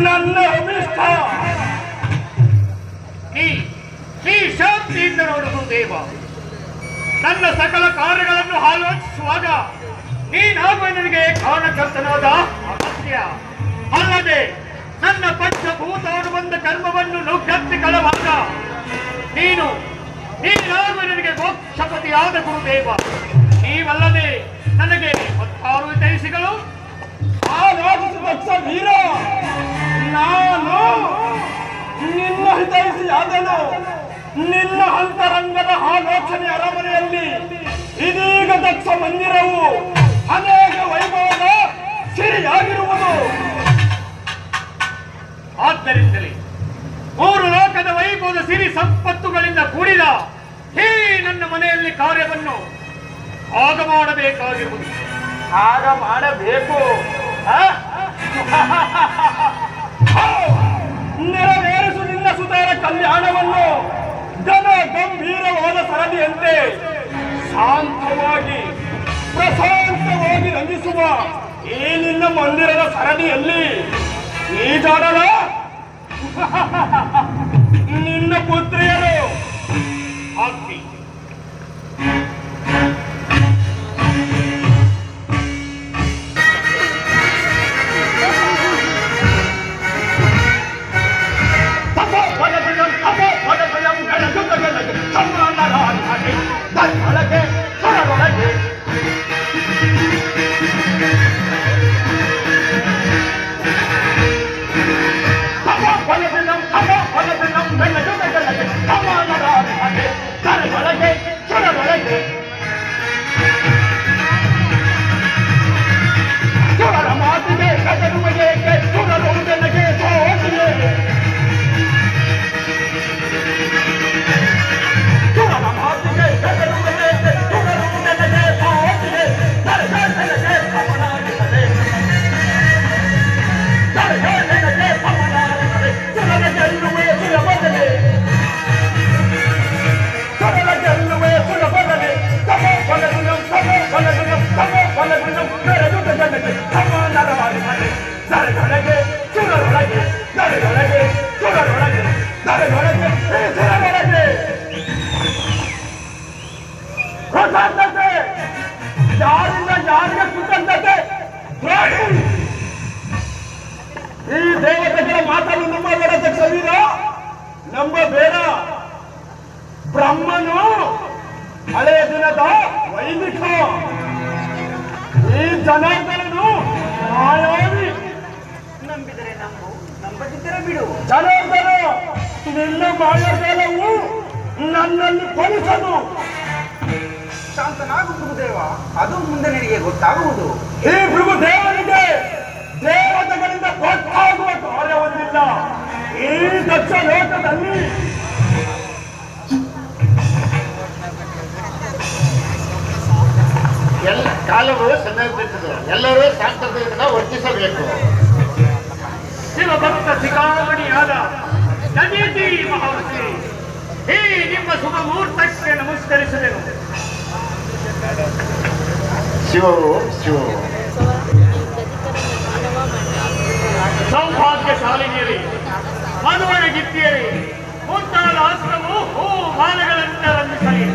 ನನ್ನ ಅಭಿಷ್ಟ ನೀ ಶಾಂತಿಯಿಂದ ನೋಡುವುದು ದೇವ. ನನ್ನ ಸಕಲ ಕಾರ್ಯಗಳನ್ನು ಆಲೋಚಿಸುವಾಗ ನೀನಾಗುವ ನನಗೆ ಕಾರಣಕರ್ತನಾದ ಅಗತ್ಯ. ಅಲ್ಲದೆ ನನ್ನ ಪಂಚಭೂತಾನುಬಂಧ ಕರ್ಮವನ್ನು ನುಗ್ಗತ್ತಿಕೊಳ್ಳುವಾಗ ನೀನಾಗುವ ನನಗೆ ಮೋಕ್ಷಪತಿಯಾದ ಗುರುದೇವ. ನೀವಲ್ಲದೆ ನನಗೆ ಮತ್ತಾರು ಹಿತೈಷಿಗಳು? ವೀರ, ನಾನು ನಿನ್ನ ಹಿತೈಷಿಯಾದನು. ನಿನ್ನ ಅಂತರಂಗದ ಆಲೋಚನೆ ಅರಮನೆಯಲ್ಲಿ ಇದೀಗ ದಕ್ಷ ಮಂದಿರವು ಅನೇಕ ವೈಭವದ ಸಿರಿಯಾಗಿರುವುದು. ಆದ್ದರಿಂದಲೇ ಮೂರು ಲೋಕದ ವೈಭವದ ಸಿರಿ ಸಂಪತ್ತುಗಳಿಂದ ಕೂಡಿದ ಈ ನನ್ನ ಮನೆಯಲ್ಲಿ ಕಾರ್ಯವನ್ನು ಆಗ ಮಾಡಬೇಕಾಗಿರುವುದು. ಆಗ ಮಾಡಬೇಕು. ನೆರವೇರಿಸು ನಿನ್ನ ಸುತರ ಕಲ್ಯಾಣವನ್ನು. ಜನ ಗಂಭೀರವಾದ ಸರದಿಯಂತೆ ಶಾಂತವಾಗಿ ಪ್ರಶಾಂತವಾಗಿ ರಂಜಿಸುವ ಈ ನಿನ್ನ ಮಂದಿರದ ಸರದಿಯಲ್ಲಿ ಈಜಾಡಲ ನಿನ್ನ ಪುತ್ರಿಯರು. ಆಗ್ತಿ ಯಾರಿಂದ ಯಾರಿಗೆ ಕೃತಜ್ಞತೆ? ಈ ದೇವತೆಗಳ ಮಾತನ್ನು ನಂಬಬೇಡ ದಕ್ಷವೀರ, ನಂಬಬೇಡ. ಬ್ರಹ್ಮನು ಹಳೆಯ ದಿನದ ವೈದಿಕ, ಈ ಜನಾರ್ದನನು ಮಾಯಾವಿ. ನಂಬಿದರೆ ನಂಬು, ನಂಬದಿದ್ದರೆ ಬಿಡು. ಜನಾರ್ದನ, ನಿನ್ನ ಮಾಯಾಜಾಲವು ನನ್ನಲ್ಲಿ ಫಲಿಸದು. ಶಾಂತನಾಗು ಗುರುದೇವ, ಅದು ಮುಂದೆ ನಿನಗೆ ಗೊತ್ತಾಗುವುದು. ಈ ಭೃಗುದೇವನಿಗೆ ದೇವತೆಗಳಿಂದ ಗೊತ್ತಾಗುವ ಕಾರ್ಯವೊಂದಿಲ್ಲ. ಈ ದಕ್ಷ ಲೋಕದಲ್ಲಿ ಎಲ್ಲ ಕಾಲವು ಚೆನ್ನಾಗಿರ್ತದೆ. ಎಲ್ಲರೂ ಶಾಂತತೆಯಿಂದ ವರ್ತಿಸಬೇಕು. ಶಿವಭಕ್ತ ಶಿಖಾಮಣಿಯಾದ ನದೀತಿ ಮಹಾವತಿ, ಈ ನಿಮ್ಮ ಶುಭ ಮುಹೂರ್ತಕ್ಕೆ ನಮಸ್ಕರಿಸಿದೆನು. ಶಿವ ಶಿವ ಸೌಭಾಗ್ಯಶಾಲಿನಿಯರಿ, ಮದುವೆ ಗಿತ್ತಿಯರಿ, ಮುಂತಾದ ಆಶ್ರಮವು ಹೂ ಮಾಲೆಗಳಂತೆ ರಂಜಿಸಲಿ.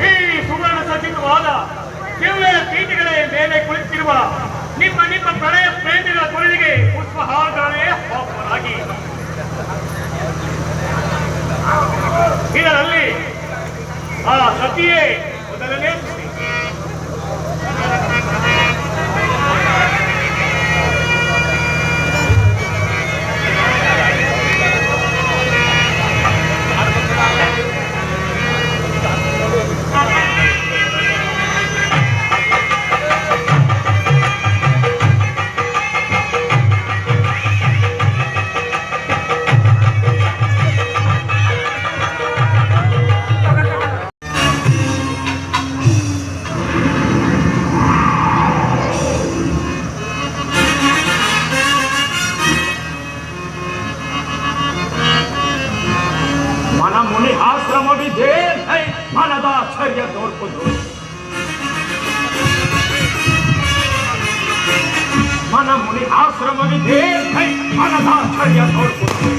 ಈ ಸುವರ್ಣ ಸಚಿತವಾದ ದಿವ್ಯ ಪೀಠಗಳ ಮೇಲೆ ಕುಳಿತಿರುವ ನಿಮ್ಮ ನಿಮ್ಮ ಪ್ರಣಯ ಪ್ರೇಮಿಗಳ ಕೊರಳಿಗೆ ಪುಷ್ಪಹಾರಗಳೇ ಹಾಕಲಾಗಿ ಇದರಲ್ಲಿ ಆ ಸತಿಯೇ ಮೊದಲನೇ ಸ್ತುತಿ. ಮುನಿ ಆಶ್ರಮವಿದೆ, ಮನದ ಆಶ್ಚರ್ಯ ತೋರ್ಪುದು. ಮನ ಮುನಿ ಆಶ್ರಮವಿದೆ ಮನದಾಶ್ಚರ್ಯ ತೋರ್ಪುದು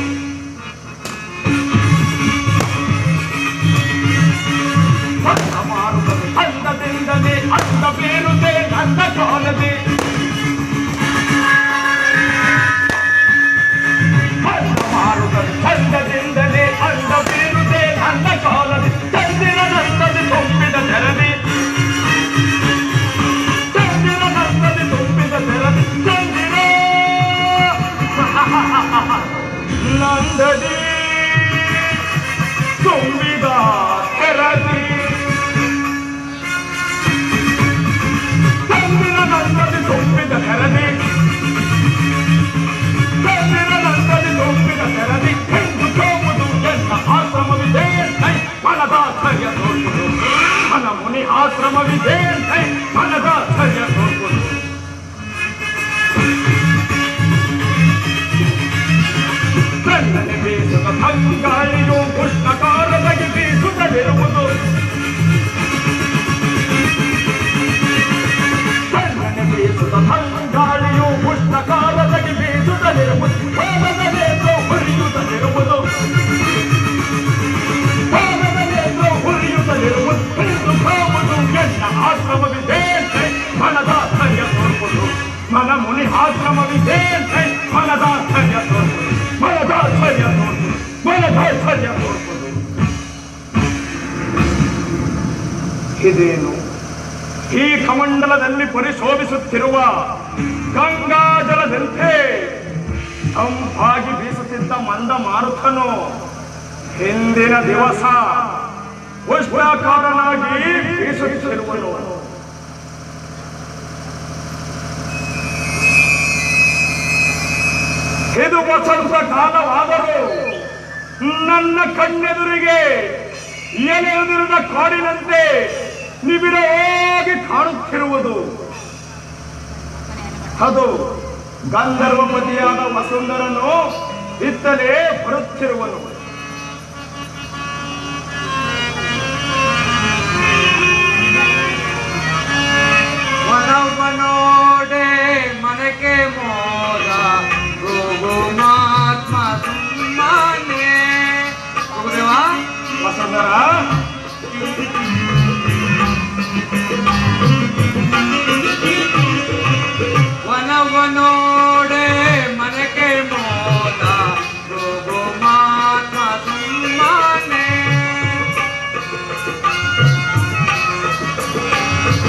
ಮಾರುತ್ತದೆ ಅಂದದಿಂದಲೇ ಅಂದ ಬೇರುದೆ ನನ್ನ ಕಾಲದೆ ಮಾರುತ್ತದೆ ಚಂದದಿಂದಲೇ ಅಂದ ಬೇರುದೆ ನನ್ನ ಕಾಲದೆ ಚಂದಿರ ನಂದದೆ ತುಂಬಿದ ತೆರದಿ ಚಂದಿರ ನಂದದೆ ತುಂಬಿದ ತೆರದಿ ಚಂದಿರ ನಂದದಿ ತುಂಬಿದ ತೆರದಿ ತುಂಬಿದ ತೆರದಿ ಚಂದಿರನಂದದಿ ತುಂಬಿದ ತೆರದಿ ಎಂದು ಸೋಮುದು ಎನ್ನ ಆಶ್ರಮವಿದೆ ಮನದಾಶ್ಚರ್ಯ ತೋರ್ಪುದು ಮನ ಮುನಿ ಆಶ್ರಮವಿದೆ ಮನದಾಶ್ಚರ್ಯ ತೋರ್ಪುದು ಕಣ್ಣನೆ ಬೀಸುತ್ತ ತಂಗಾಳಿಯು ಉಷ್ಣಕಾಲದಲ್ಲಿ ಬೀಸುತ್ತಲಿರುವುದು ತಂಗಾಳಿಯು ಉಷ್ಣಕಾಲದಲ್ಲಿ ಬೀಸುತ್ತಲಿರುವುದು ಪಾದದಲ್ಲೇನೋ ಹುರಿಯುತ್ತಲಿರುವುದು ಹುರಿಯುತ್ತಲಿರುವುದು ಎಂದು ಕಾವುದು ಎನ್ನ ಆಶ್ರಮವಿದೆ ಮನದಾಶ್ಚರ್ಯ ತೋರ್ಪುದು ಮನ ಮುನಿ ಆಶ್ರಮವಿದೆ ಮನದಾಶ್ಚರ್ಯ ತೋರ್ಪುದು ಮನದಾಶ್ಚರ್ಯ ತೋರ್ಪುದು ಮನದಾಶ್ಚರ್ಯ ತೋರ್ಪುದು ಇದೇನು ಈ ಕಮಂಡಲದಲ್ಲಿ ಪರಿಶೋಭಿಸುತ್ತಿರುವ ಗಂಗಾಜಲದಂತೆ ತಂಪಾಗಿ ಬೀಸುತ್ತಿದ್ದ ಮಂದ ಮಾರುತನು ಹಿಂದಿನ ದಿವಸ ಉಷ್ಣಕಾರನಾಗಿ ಬೀಸುತ್ತಿರುವನು. ಇದು ವಸಂತ ಕಾಲವಾದರೂ ನನ್ನ ಕಣ್ಣೆದುರಿಗೆ ಎಲೆಯುದಿರದ ಕಾಡಿನಂತೆ ನಿಬಿಡವಾಗಿ ಕಾಣುತ್ತಿರುವುದು. ಅದು ಗಂಧರ್ವಪತಿಯಾದ ವಸುಂಧರನು ಇತ್ತಲೇ ಬರುತ್ತಿರುವನು. ವನವನೋಡೆ ಮನಕ್ಕೆ ಮೋದ ರೋಗುಮಾತ್ಮ ಸುಮ್ಮನೆ ವಸುಂಧರ ವನವನೋಡೆ ಮನಕ್ಕೆ ಮೋದ ರೋಗುಮಾತ್ಮ ಸುಮ್ಮನೆ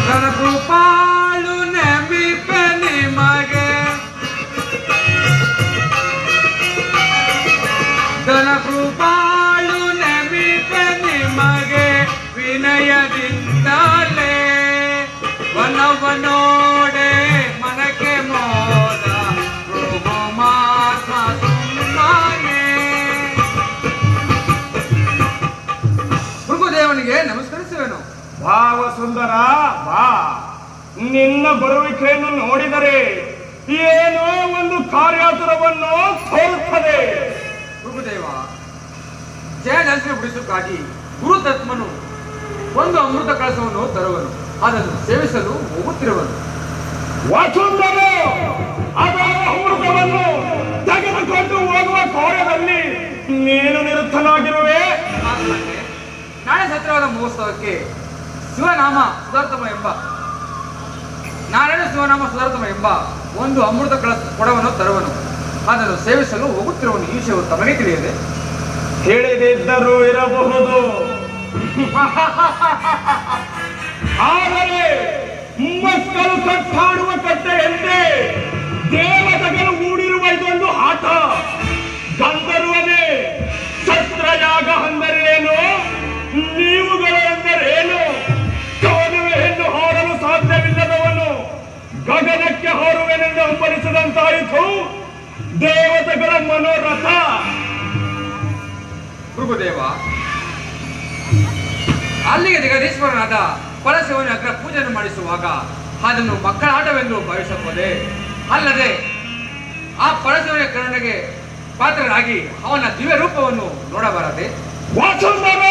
ನನ್ನ ಕೃಪಾಳು ನೆಮಿಪೆ ನಿಮಗೆ ನನ್ನ ಕೃಪಾಳು ನೆಮಿಪೆ ನಿಮಗೆ ವಿನಯದಿಂದಲೇ ವನವನೋಡೆ ಮನಕ್ಕೆ ಮೋದ ರೋಗುಮಾತ್ಮ ಸುಮ್ಮನೆ. ಭೃಗುದೇವನಿಗೆ ನಮಸ್ಕರಿಸುವೆನು. ಭಾವ ಸುಂದರ ಬಾ, ನಿನ್ನ ಬರುವಿಕೆಯನ್ನು ನೋಡಿದರೆ ಏನೋ ಒಂದು ಕಾರ್ಯಾತುರವನ್ನು ತೋರುತ್ತದೆ. ಭೃಗುದೇವ, ಜಯದರ್ಶನ ಬಿಡಿಸಕ್ಕಾಗಿ ಗುರುತತ್ಮನು ಒಂದು ಅಮೃತ ಕಳಸವನ್ನು ತರುವನು, ಅದನ್ನು ಸೇವಿಸಲು ಹೋಗುತ್ತಿರುವನು. ವಸುಂಧರ ಅದರ ಅಮೃತವನ್ನು ತೆಗೆದುಕೊಂಡು ಹೋಗುವ ಕಾರ್ಯದಲ್ಲಿ ನೀನು ನಿರತನಾಗಿರುವೆ. ನಾಳೆ ಸತ್ರವಾದ ಮಹೋತ್ಸವಕ್ಕೆ ಶಿವನಾಮ ಸುಧಾರ್ತಮ ಎಂಬ ನಾರಾಯಣ ಶಿವನಾಮ ಸುಧಾರ್ತಮ ಎಂಬ ಒಂದು ಅಮೃತ ಕೊಡವನ್ನು ತರುವನು, ಅದನ್ನು ಸೇವಿಸಲು ಹೋಗುತ್ತಿರುವನು. ಈ ವಿಷಯವು ತಮಗೆ ತಿಳಿಯದೆ ತಿಳಿದಿದ್ದರೂ ಇರಬಹುದು. ಆದರೆ ಮಕ್ಕಳು ಕಟ್ಟಾಡುವ ಕಟ್ಟೆಯಂತೆ ದೇವತೆಗಳು ಮೂಡಿರುವ ಇದೊಂದು ಆಟ. ಗಂಧರ್ವನೇ, ಛತ್ರಯಾಗ ಅಂದರೇನು, ನೀವುಗಳು ಎಂದರೇನು? ಕವನವೆಯನ್ನು ಹಾರಲು ಸಾಧ್ಯವಿಲ್ಲದವನು ಗಗನಕ್ಕೆ ಹಾರುವೆನೆಂದು ಹಂಬಲಿಸಿದಂತಾಯಿತು ದೇವತೆಗಳ ಮನೋರಥ. ಭೃಗುದೇವ, ಅಲ್ಲಿಗೆ ಜಗದೀಶ್ವರನಾದ ಪರಶಿವನ ಅಗ್ರ ಪೂಜೆಯನ್ನು ಮಾಡಿಸುವಾಗ ಅದನ್ನು ಮಕ್ಕಳ ಆಟವೆಂದು ಭಾವಿಸಬಹುದೇ? ಅಲ್ಲದೆ ಆ ಪರಶಿವನ ಕರುಣೆಗೆ ಪಾತ್ರರಾಗಿ ಅವನ ದಿವ್ಯ ರೂಪವನ್ನು ನೋಡಬಾರದೆ? ವಸುಂಧರ,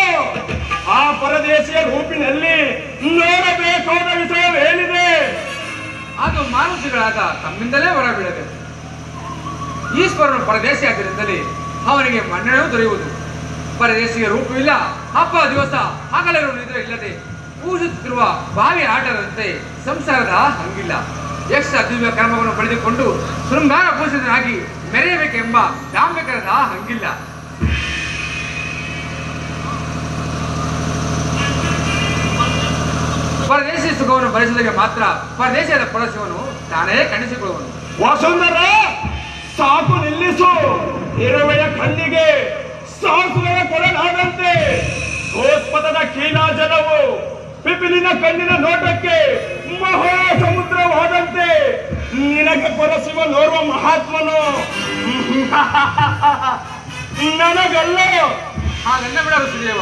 ಆ ಪರದೇಶಿಯ ರೂಪಿನಲ್ಲಿ ನೋಡಬೇಕಾದ ವಿಷಯವೇನಿದೆ? ಅದು ಮಾನುಷಿಗಳಾದ ತಮ್ಮಿಂದಲೇ ಹೊರಬೀಳಬೇಕು. ಈಶ್ವರನು ಪರದೇಶಿ ಆದ್ದರಿಂದಲೇ ಅವನಿಗೆ ಮನ್ನಣೆಯೂ ದೊರೆಯುವುದು. ಪರದೇಶಿಗೆ ರೂಪವಿಲ್ಲ, ಹಬ್ಬ ದಿವಸ ಹಗಲಿರುವ ನಿದ್ರೆ ಇಲ್ಲದೆ ಪೂಜಿಸುತ್ತಿರುವ ಬಾವಿ ಆಟದಂತೆ ಸಂಸಾರದ ಹಂಗಿಲ್ಲ. ಯಕ್ಷ ದಿವ್ಯ ಕರ್ಮವನ್ನು ಪಡೆದುಕೊಂಡು ಶೃಂಗಾರ ಭೂಷಿತನಾಗಿ ಮೆರೆಯಬೇಕೆಂಬ ಡಾಂಬಿಕರದ ಹಂಗಿಲ್ಲ. ಪರದೇಶಿ ಸುಖವನ್ನು ಬಯಸಿದಾಗ ಮಾತ್ರ ಪರದೇಶದ ಪರಶಿವನು ತಾನೇ ಕಾಣಿಸಿಕೊಳ್ಳುವನು. ವಸುಂಧರ, ಸಾಕು ನಿಲ್ಲಿಸು. ಇರುವೆಯ ಕಣ್ಣಿಗೆ ಸಾಸುವೆಯ ಕೊಡಲಾದಂತೆ ಗೋಸ್ಪದದ ಕೀಲಾಜಲವು ಪಿಪಿಲಿನ ಕಣ್ಣಿನ ನೋಟಕ್ಕೆ ಮಹಾ ಸಮುದ್ರವಾದಂತೆ ನಿನಗೆ ಪರಶಿವ ನೋರುವ ಮಹಾತ್ಮನು ನನಗಲ್ಲ. ಹಾಗನ್ನ ಬಿಡ ಋಷಿದೇವ.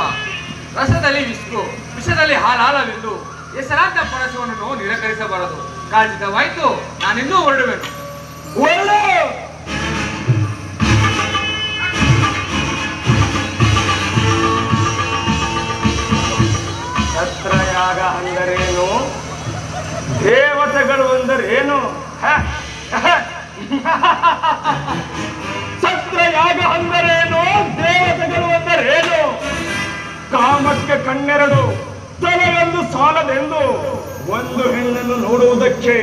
ರಸದಲ್ಲಿ ವಿಷ್ಣು, ವಿಷದಲ್ಲಿ ಹಾಲಾಲವೆಂದು ಹೆಸರಾದ ಪರಶಿವನನ್ನು ನಿರಾಕರಿಸಬಾರದು. ಕಾಣಿಸಿದವಾಯ್ತು, ನಾನಿನ್ನೂ ಹೊರಡುವೆನು. ಒಳ್ಳೆ ಛತ್ರಯಾಗ ಅಂದರೇನು? ದೇವತೆಗಳು ಅಂದರೇನು? ಛತ್ರಯಾಗ ಅಂದರೇನು? ದೇವತೆಗಳು ಅಂದರೇನು? ಕಾಮಕ್ಕೆ ಕಣ್ಣೆರಡು, ತಲೆಯೊಂದು ಸಾಲದೆಂದು ಒಂದು ಹೆಣ್ಣನ್ನು ನೋಡುವುದಕ್ಕೆ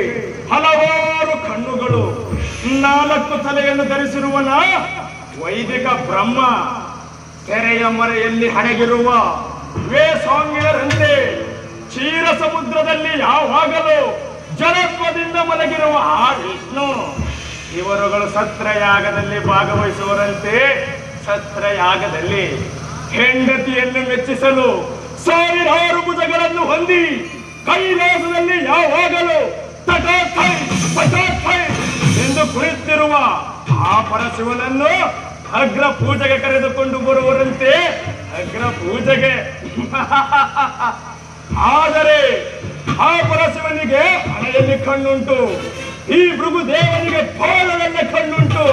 ಹಲವಾರು ಕಣ್ಣುಗಳು. 4 ತಲೆಯನ್ನು ಧರಿಸಿರುವನ ವೈದಿಕ ಬ್ರಹ್ಮ ತೆರೆಯ ಮರೆಯಲ್ಲಿ ಹಣಗಿರುವ ವೇಸಾಂಗಿಯರಂತೆ ಕ್ಷೀರ ಸಮುದ್ರದಲ್ಲಿ ಯಾವಾಗಲೂ ಜಲತ್ವದಿಂದ ಮಲಗಿರುವ ಆ ವಿಷ್ಣು. ಇವರುಗಳು ಸತ್ರಯಾಗದಲ್ಲಿ ಭಾಗವಹಿಸುವರಂತೆ ಸತ್ರಯಾಗದಲ್ಲಿ ಹೆಂಡತಿಯನ್ನು ಮೆಚ್ಚಿಸಲು ಸಾವಿರಾರು ಭುಜಗಳನ್ನು ಹೊಂದಿ ಕೈಲಾಸದಲ್ಲಿ ಯಾವಾಗಲೂ ತಟಾಥೈ ಪಟಾಥೈ ಎಂದು ಕುಳಿತಿರುವ ಆ ಪರಶಿವನನ್ನು ಅಗ್ರ ಪೂಜೆಗೆ ಕರೆದುಕೊಂಡು ಬರುವರಂತೆ ಅಗ್ರ ಪೂಜೆಗೆ. ಆದರೆ ಆ ಪರಶಿವನಿಗೆ ಹಣೆಯಲ್ಲಿ ಕಣ್ಣುಂಟು, ಈ ಭೃಗುದೇವನಿಗೆ ಪಾದದಲ್ಲಿ ಕಣ್ಣುಂಟು.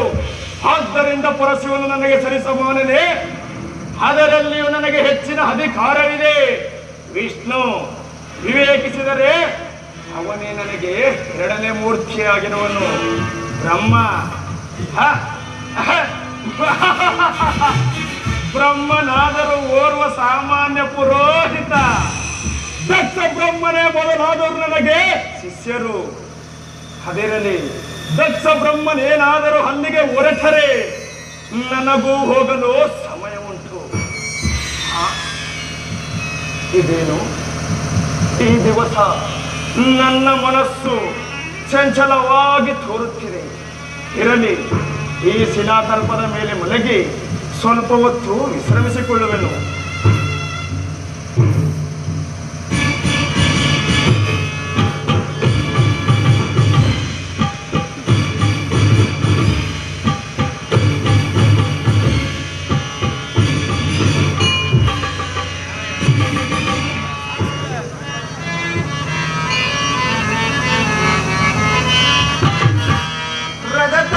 ಆದ್ದರಿಂದ ಪರಶಿವನು ನನಗೆ ಸರಿಸಮಾನನೇ, ಅದರಲ್ಲಿಯೂ ನನಗೆ ಹೆಚ್ಚಿನ ಅಧಿಕಾರವಿದೆ. ವಿಷ್ಣು ವಿವೇಕಿಸಿದರೆ ಅವನೇ ನನಗೆ 2ನೇ ಮೂರ್ತಿಯಾಗಿರುವನು. ಬ್ರಹ್ಮ ಬ್ರಹ್ಮನಾದರೂ ಓರ್ವ ಸಾಮಾನ್ಯ ಪುರೋಹಿತ. ದಕ್ಷ ಬ್ರಹ್ಮನೇ ಮೊದಲಾದವರು ನನಗೆ ಶಿಷ್ಯರು. ಅದಿರಲಿ, ದಕ್ಷ ಬ್ರಹ್ಮನೇನಾದರೂ ಅಲ್ಲಿಗೆ ಹೊರಟರೆ ನನಗೂ ಹೋಗಲು ಸಮಯ ಉಂಟು. ಇದೇನು ಈ ದಿವಸ ನನ್ನ ಮನಸ್ಸು ಚಂಚಲವಾಗಿ ತೋರುತ್ತಿದೆ. ಇರಲಿ, ಈ ಶಿಲಾತಲ್ಪದ ಮೇಲೆ ಮಲಗಿ ಸ್ವಲ್ಪ ಹೊತ್ತು ವಿಶ್ರಮಿಸಿಕೊಳ್ಳುವೆನು. ರಜತ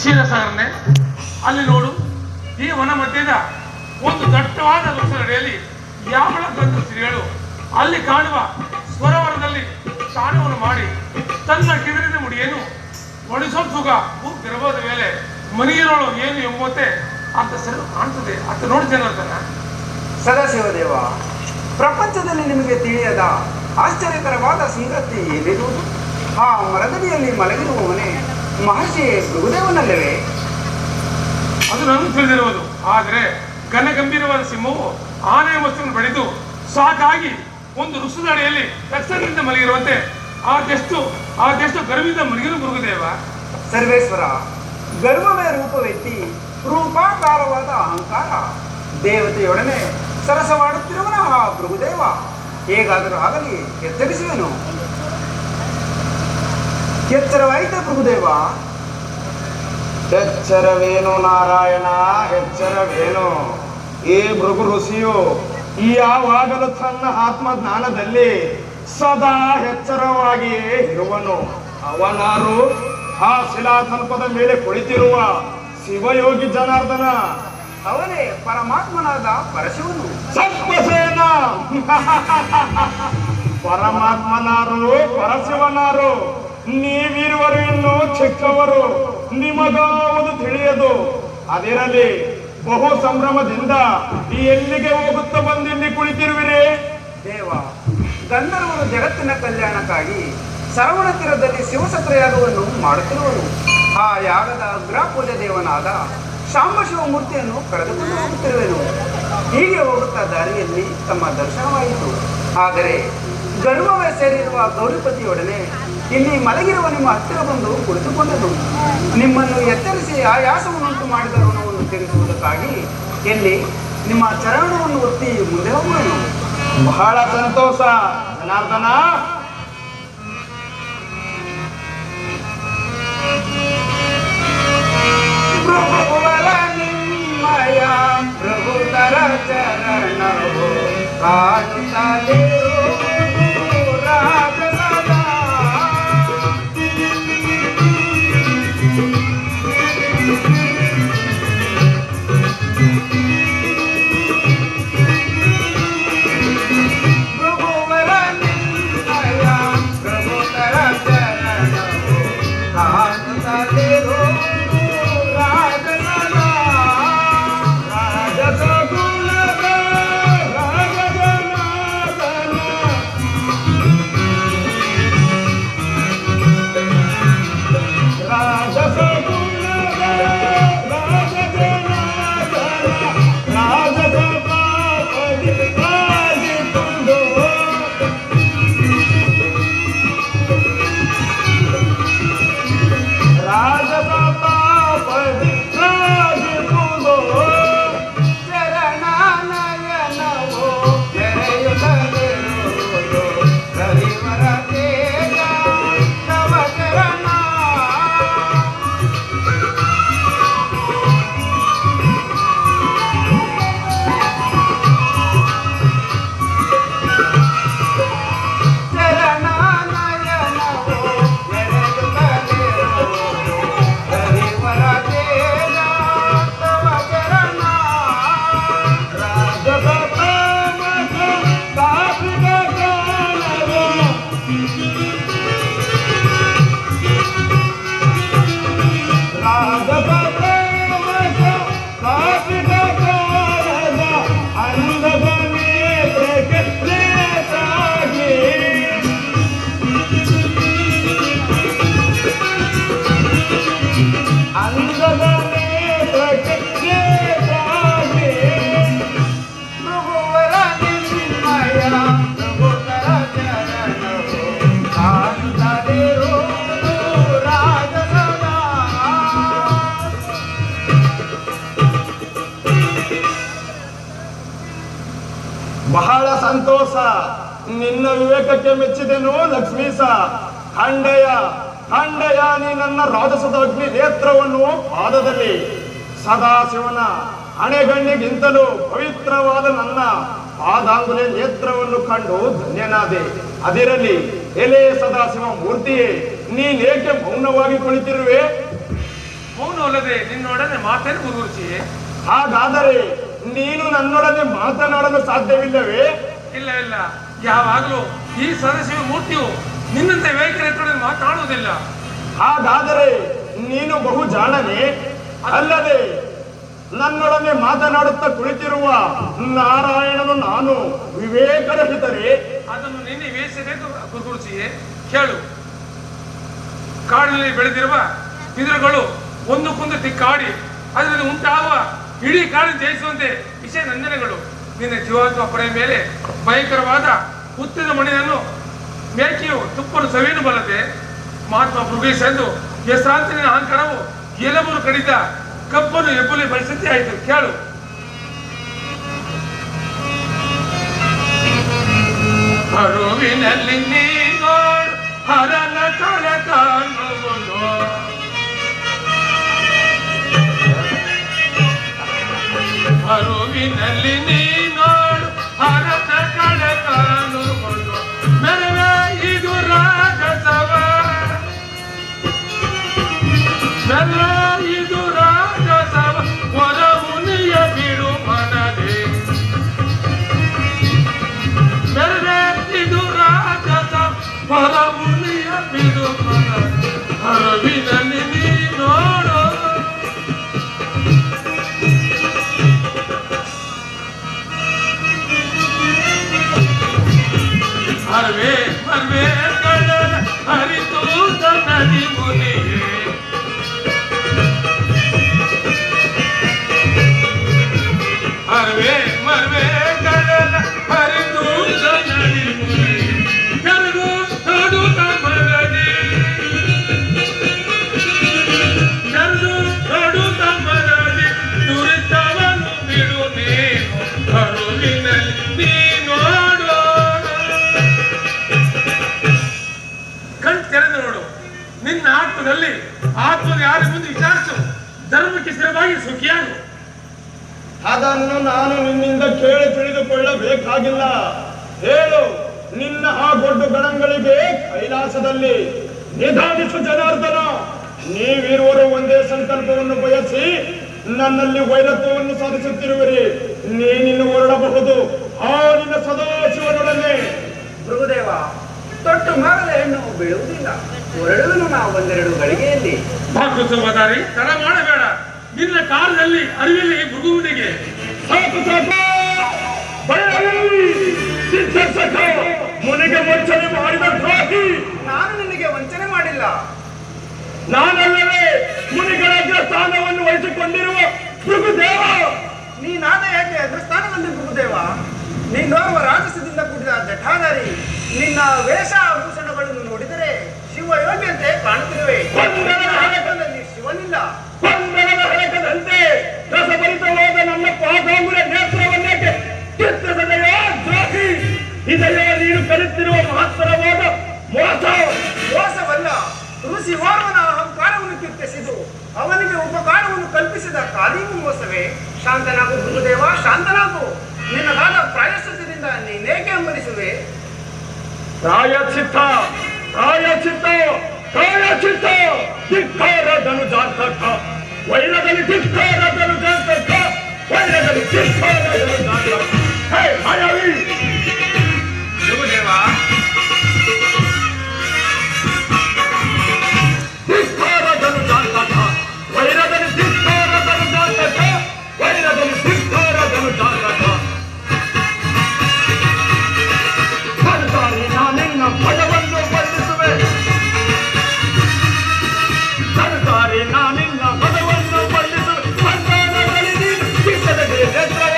ಕ್ಷೀರಸಾಗರನೇ, ಅಲ್ಲಿ ನೋಡು, ಈ ವನ ಮಧ್ಯದ ಒಂದು ದಟ್ಟವಾದ ವೃಕ್ಷದಡಿಯಲ್ಲಿ ಯಾವಳ ಗಂಧು ಸ್ತ್ರೀಗಳು ಅಲ್ಲಿ ಕಾಣುವ ಸ್ವರವರದಲ್ಲಿ ಸ್ನಾನವನ್ನು ಮಾಡಿ ತನ್ನ ಕಿವಿರಿನ ಮುಡಿಯನ್ನು ಒಡಿಸೋತ್ಸುಗ ಗರ್ಭದ ಮೇಲೆ ಮನಿಗಿರೋಳು ಏನು ಎಂಬಂತೆ ಅಂತ ಸರಿ ಕಾಣ್ತದೆ ಅಂತ ನೋಡ್ತೇನೆ ಅಂತಾನ. ಸದಾಶಿವದೇವ, ಪ್ರಪಂಚದಲ್ಲಿ ನಿಮಗೆ ತಿಳಿಯದ ಆಶ್ಚರ್ಯಕರವಾದ ಸಂಗತಿ ಏನಿರುವುದು? ಆ ಮರದಡಿಯಲ್ಲಿ ಮಲಗಿರುವವನೇ ಮಹರ್ಷಿ ಭೃಗುದೇವನಲ್ಲವೇ? ಅದು ನನಗೆ ತಿಳಿದಿರುವುದು. ಆದರೆ ಘನಗಂಭೀರವಾದ ಸಿಂಹವು ಆನೆಯ ವಸ್ತುವನ್ನು ಬಡಿದು ಸಾಕಾಗಿ ಒಂದು ವೃಕ್ಷದ ಅಡಿಯಲ್ಲಿ ರಕ್ಷಣೆಯಿಂದ ಮಲಗಿರುವಂತೆ ಅದೆಷ್ಟು ಗರ್ವಿಂದ ಮಲಗಿರು ಗುರುದೇವ. ಸರ್ವೇಶ್ವರ, ಗರ್ವವೇ ರೂಪವೆತ್ತಿ ರೂಪಾಕಾರವಾದ ಅಹಂಕಾರ ದೇವತೆಯೊಡನೆ ಸರಸವಾಡುತ್ತಿರುವನ ಆ ಭೃಗುದೇವ ಹೇಗಾದರೂ ಆಗಲಿ ಎಚ್ಚರಿಸುವೆನು. ಎಚ್ಚರವಾಯಿತ ಭೃಗುದೇವ? ಎಚ್ಚರವೇನು ನಾರಾಯಣ, ಎಚ್ಚರವೇನು? ಈ ಭೃಗು ಋಷಿಯು ಯಾವಾಗಲೂ ತನ್ನ ಆತ್ಮಜ್ಞಾನದಲ್ಲಿ ಸದಾ ಎಚ್ಚರವಾಗಿಯೇ ಇರುವನು. ಅವನಾರು ಆ ಶಿಲಾತಲ್ಪದ ಮೇಲೆ ಕುಳಿತಿರುವ ಶಿವಯೋಗಿ ಜನಾರ್ದನ. ಅವನೇ ಪರಮಾತ್ಮನಾದ ಪರಶಿವನು. ಸರ್ಪಸೇನ ಪರಮಾತ್ಮನಾರು, ಪರಶಿವನಾರು. ನೀವಿರುವರು ಇನ್ನು ಚಿಕ್ಕವರು, ನಿಮಗಾವುದು ತಿಳಿಯದು. ಅದಿರಲಿ, ಬಹು ಸಂಭ್ರಮದಿಂದ ಎಲ್ಲಿಗೆ ಹೋಗುತ್ತಾ ಬಂದಿಲ್ಲಿ ಕುಳಿತಿರುವಿರಿ? ದೇವ, ಗಂಧರ್ವರು ಜಗತ್ತಿನ ಕಲ್ಯಾಣಕ್ಕಾಗಿ ಸರವಣ ತೀರದಲ್ಲಿ ಶಿವಸತ್ರ ಯಾಗವನ್ನು ಮಾಡುತ್ತಿರುವರು. ಆ ಯಾಗದ ಅಗ್ರಪೂಜೆ ದೇವನಾದ ಶಾಂಬಶಿವ ಮೂರ್ತಿಯನ್ನು ಕರೆದುಕೊಂಡು ಹೋಗುತ್ತಿರುವೆನು. ಹೀಗೆ ಹೋಗುತ್ತಾ ದಾರಿಯಲ್ಲಿ ತಮ್ಮ ದರ್ಶನವಾಯಿತು. ಆದರೆ ಗರ್ವವೇ ಸೇರಿರುವ ಗೌರಿಪತಿಯೊಡನೆ ಇಲ್ಲಿ ಮಲಗಿರುವ ನಿಮ್ಮ ಹತ್ತಿರ ಬಂದು ಕುಳಿತುಕೊಂಡನು. ನಿಮ್ಮನ್ನು ಎತ್ತರಿಸಿ ಆಯಾಸವನ್ನುಂಟು ಮಾಡಿದ ಋಣವನ್ನು ತೀರಿಸುವುದಕ್ಕಾಗಿ ಎಲ್ಲಿ ನಿಮ್ಮ ಚರಣವನ್ನು ಒತ್ತಿ ಮುಂದೆ ಹೋಗುವನು. ಬಹಳ ಸಂತೋಷ ಜನಾರ್ದನ. ಪ್ರಭುವರ ನಿಮ್ಮಯ ಪ್ರಭುತರ ಚರಣವು ಕಾಣುತ್ತಲಿರು ರಾಜಸದಾ. ಪ್ರಭುವರ ನಿಮ್ಮಯ ಪ್ರಭುತರ ಚರಣವು ಕಾಣುತ್ತಲಿರು ಬಹಳ ಸಂತೋಷ. ನಿನ್ನ ವಿವೇಕಕ್ಕೆ ಮೆಚ್ಚಿದೆನು ಲಕ್ಷ್ಮೀಸ. ಖಂಡಯ ಖಂಡಯ, ನೀ ನನ್ನ ರಾಜಸದ ಅಗ್ನಿ ನೇತ್ರವನ್ನು ಪಾದದಲ್ಲಿ ಸದಾಶಿವನ ಹಣೆಗಣ್ಣಿಗಿಂತಲೂ ಪವಿತ್ರವಾದ ನನ್ನ ಪಾದಾಂಗುಲೆ ನೇತ್ರವನ್ನು ಕಂಡು ಧನ್ಯನಾದೆ. ಅದಿರಲಿ, ಎಲೆ ಸದಾಶಿವ ಮೂರ್ತಿಯೇ, ನೀನೇಕೆ ಮೌನವಾಗಿ ಕುಳಿತಿರುವೆ? ಮೌನವಲ್ಲ ಅಲ್ಲದೆ ನಿನ್ನೊಡನೆ ಮಾತೇನು ಗುರುಗುರುಚಿಯೇ? ಹಾಗಾದರೆ ನೀನು ನನ್ನೊಡನೆ ಮಾತನಾಡಲು ಸಾಧ್ಯವಿಲ್ಲವೇ? ಇಲ್ಲ ಇಲ್ಲ, ಯಾವಾಗಲೂ ಈ ಸದಸ್ಯ ಮೂರ್ತಿಯು ನಿನ್ನಂತೆ ವೇಗರತೊಡನೆ ಮಾತನಾಡುವುದಿಲ್ಲ. ಹಾಗಾದರೆ ನೀನು ಬಹು ಜಾಣನೆ ಅಲ್ಲದೆ ನನ್ನೊಡನೆ ಮಾತನಾಡುತ್ತಾ ಕುಳಿತಿರುವ ನಾರಾಯಣನು ನಾನು ವಿವೇಕರಹಿತರೆ? ಅದನ್ನು ನಿನ್ನೆ ವೇಷಬೇಕು ಗುರುಗುರುಚಿಯೇ. ಕೇಳು, ಕಾಡಿನಲ್ಲಿ ಬೆಳೆದಿರುವ ಬಿದಿರುಗಳು ಒಂದಕ್ಕೊಂದು ತಿಕ್ಕಾಡಿ ಅದರಿಂದ ಉಂಟಾಗುವ ಇಡೀ ಕಾಡಿನ ಜಯಿಸುವಂತೆ ವಿಷಯ ನಂಜನೆಗಳು ನಿನ್ನ ಜೀವಾತ್ಮ ಪಡೆಯ ಮೇಲೆ ಭಯಂಕರವಾದ ಹುತ್ತಿದ ಮಣಿಯನ್ನು ಮೇಕೆಯು ತುಪ್ಪನ್ನು ಸವಿಯನು ಬಲ್ಲದೆ ಮಹಾತ್ಮ ಮೃಗೇಶ್ ಎಂದು ಹೆಸರಾಂತರಿನ ಅಹಂಕಾರವು ಎಲಬರು ಕಡಿದ ಕಬ್ಬನ್ನು ಎಬ್ಬಲಿ ಪರಿಸ್ಥಿತಿ ಆಯಿತು. ಕೇಳು, ಹರುವಿನಲ್ಲಿ ನೀನು ಹರನ ಕಳತಾನುವುದು ಹರುವಿನಲ್ಲಿ ನೀನು ಹರನ ಕಳತಾನುವುದು ಮೆರವೆ ಇದು ರಾಜಸವ ಮೆರವೆ ಇದು ರಾಜಸವ ಹೊರ ಮುನಿಯ ಬಿಡು ಮನದೆ ಮೆರವೆ ಇದು ರಾಜಸವ ಹೊರ ಮುನಿಯ ಬಿಡು ಮನದೆ ಹರವಿನಲ್ಲಿ ನೀನೋಡು ಹರವೆ ಮರ್ವೆ ಕಡಲ ಹರಿತು ನದಿ ಮುನಿಯೇ ಹರವೆ ಮರ್ವೆ ಕಡಲ ಹರಿತು ನದಿ ಮುನಿಯೇ ಕರಡು ನೋಡು ತಮ್ಮರದಿ ಕರಡು ನೋಡು ತಮ್ಮರದಿ ದುರಿತವನ್ನು ಬಿಡು ನೀನು ಹರುವಿನಲ್ಲಿ ನೀನೋಡು ಕಣ್ ತೆರೆದು ನೋಡು. ನಿನ್ನ ಆತ್ಮದಲ್ಲಿ ಆತ್ಮದ ಯಾರ ಮುಂದೆ ವಿಚಾರಿಸು. ಧರ್ಮಕ್ಕೆ ಸ್ಥಿರವಾಗಿ ಸುಖಿಯಾಗು. ಅದನ್ನು ನಾನು ನಿನ್ನಿಂದ ಕೇಳಿ ತಿಳಿದುಕೊಳ್ಳಬೇಕಾಗಿಲ್ಲ. ಹೇಳು, ನಿನ್ನ ಆ ಗೊಡ್ಡು ಗಣಗಳಿಗೆ ಕೈಲಾಸದಲ್ಲಿ ನಿಧಾನಿಸು ಜನಾರ್ದನ. ನೀವಿರುವರು ಒಂದೇ ಸಂಕಲ್ಪವನ್ನು ಬಯಸಿ ನನ್ನಲ್ಲಿ ವೈರತ್ವವನ್ನು ಸಾಧಿಸುತ್ತಿರುವಿರಿ. ನೀನಿನ್ನು ಹೊರಡಬಹುದು ಆ ನಿನ್ನ ಸದಾಶಿವನೊಡನೆ. ಭೃಗುದೇವ, ತೊಟ್ಟು ಮರದ ಹೆಣ್ಣು ಬೀಳುವುದಿಲ್ಲ. ಹೊರಡುವನು ನಾವು ಒಂದೆರಡು ಗಳಿಗೆಯಲ್ಲಿ. ಭಾಗವತಾರಿ, ತಡ ಮಾಡಬೇಡ. ನಿನ್ನ ಕಾಲದಲ್ಲಿ ಅರಿವಿಲ್ಲ ಈ ಮೃಗುವಿನಿಗೆ. ಸಾಕು ಸಾಕು, ಮುನಿಗೆ ವಂಚನೆ ಮಾಡಿದ ದ್ರೋಹಿ ನಾನು ನಿನಗೆ ವಂಚನೆ ಮಾಡಿಲ್ಲ. ನಾನಲ್ಲವೇ ಮುನಿಗಳ ಅಗ್ರಸ್ಥಾನವನ್ನು ವಹಿಸಿಕೊಂಡಿರುವ ಭೃಗುದೇವ. ನೀನಾದ ಯಾಕೆ ಅಗ್ರಸ್ಥಾನದಲ್ಲಿ ಭೃಗುದೇವ? ನೀನೋರ್ವ ರಾಜಸದಿಂದ ಕೂಡಿದ ಜಠಾಧಾರಿ. ನಿನ್ನ ವೇಷ ಆಭೂಷಣಗಳನ್ನು ನೋಡಿದರೆ ಶಿವ ಯೋಗ್ಯಂತೆ ಕಾಣುತ್ತಿರುವೆ. ಶಿವನಿಲ್ಲ. ಹಳಕದಂತೆ ರಸಭರಿತವಾದ ನನ್ನ ಪಾದಾಂಗುರ ನೇತ್ರವನ್ನೇಕೆ ಚಿತ್ರಿಸದೆಯೋ ದ್ರೋಹಿ? ಇದೆಯೋ ನೀನು ಕಲಿತಿರುವ ಮಹತ್ತರವಾದ ಮೋಸ? ಮೋಸವಲ್ಲ, ಋಷಿ ಓರ್ವನ ಅಹಂಕಾರವನ್ನು ಕಿತ್ತೆಸಿದು ಅವನಿಗೆ ಉಪಕಾರವನ್ನು ಕಲ್ಪಿಸಿದ ಕಾಲೀನು ಮೋಸವೇ. ಶಾಂತನಾಗು ಭೃಗುದೇವ, ಶಾಂತನಾಗು. ನಿನ್ನದಾದ ಪ್ರಾಯಶ್ಚಿತ್ತದಿಂದ ನೀನೇಕೆ ಹಂಬಲಿಸುವೆ? ಪ್ರಾಯಶ್ಚಿತ್ತ ಪ್ರಾಯಶ್ಚಿತ್ತ ಪ್ರಾಯಶ್ಚಿತ್ತ ಧಿಕ್ಕಾರದನು ಜಾತಕ ವೈರದಲ್ಲಿ ಧಿಕ್ಕಾರದನು ಜಾತಕ ವೈರದಲ್ಲಿ ಧಿಕ್ಕಾರದನು ಜಾತಕ. ಹೇ ಮಾಯಾವಿ, ಭೃಗುದೇವ, ಧಿಕ್ಕಾರದನು ಜಾತಕ ವೈರದಲ್ಲಿ ಧಿಕ್ಕಾರದನು ಜಾತಕ ವೈರದಲ್ಲಿ ಧಿಕ್ಕಾರದನು ಜಾತಕ. ಸರ್ದಾರಿ ನಾನಿನ್ನ ಪದವನ್ನು ಬಂಧಿಸುವೆ. ಸರ್ದಾರಿ ನಾನಿನ್ನ ಪದವನ್ನು ಬಂಧಿಸುವೆ. ಸಂತಾನದಲ್ಲಿ ನೀನು ಚಿಕ್ಕದಗೆ ನೇತ್ರವ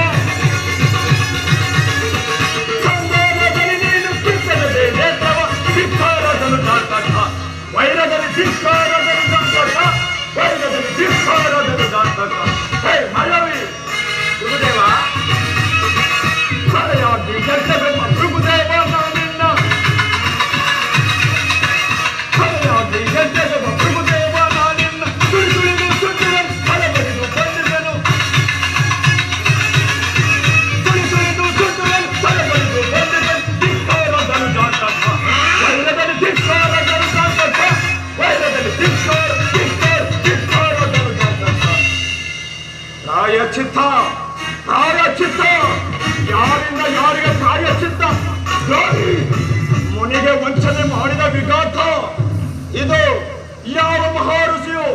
ಚಿತ್ತ ಪ್ರಾಯಚಿತ್ತ, ಯಾರಿಂದ ಯಾರಿಗೆ ಪ್ರಾಯಚಿತ್ತ, ದ್ರೋಹಿ ಮುನಿಗೆ ವಂಚನೆ ಮಾಡಿದ ವಿಘಾತ ಇದು. ಯಾವ ಮಹಾಋಷಿಯು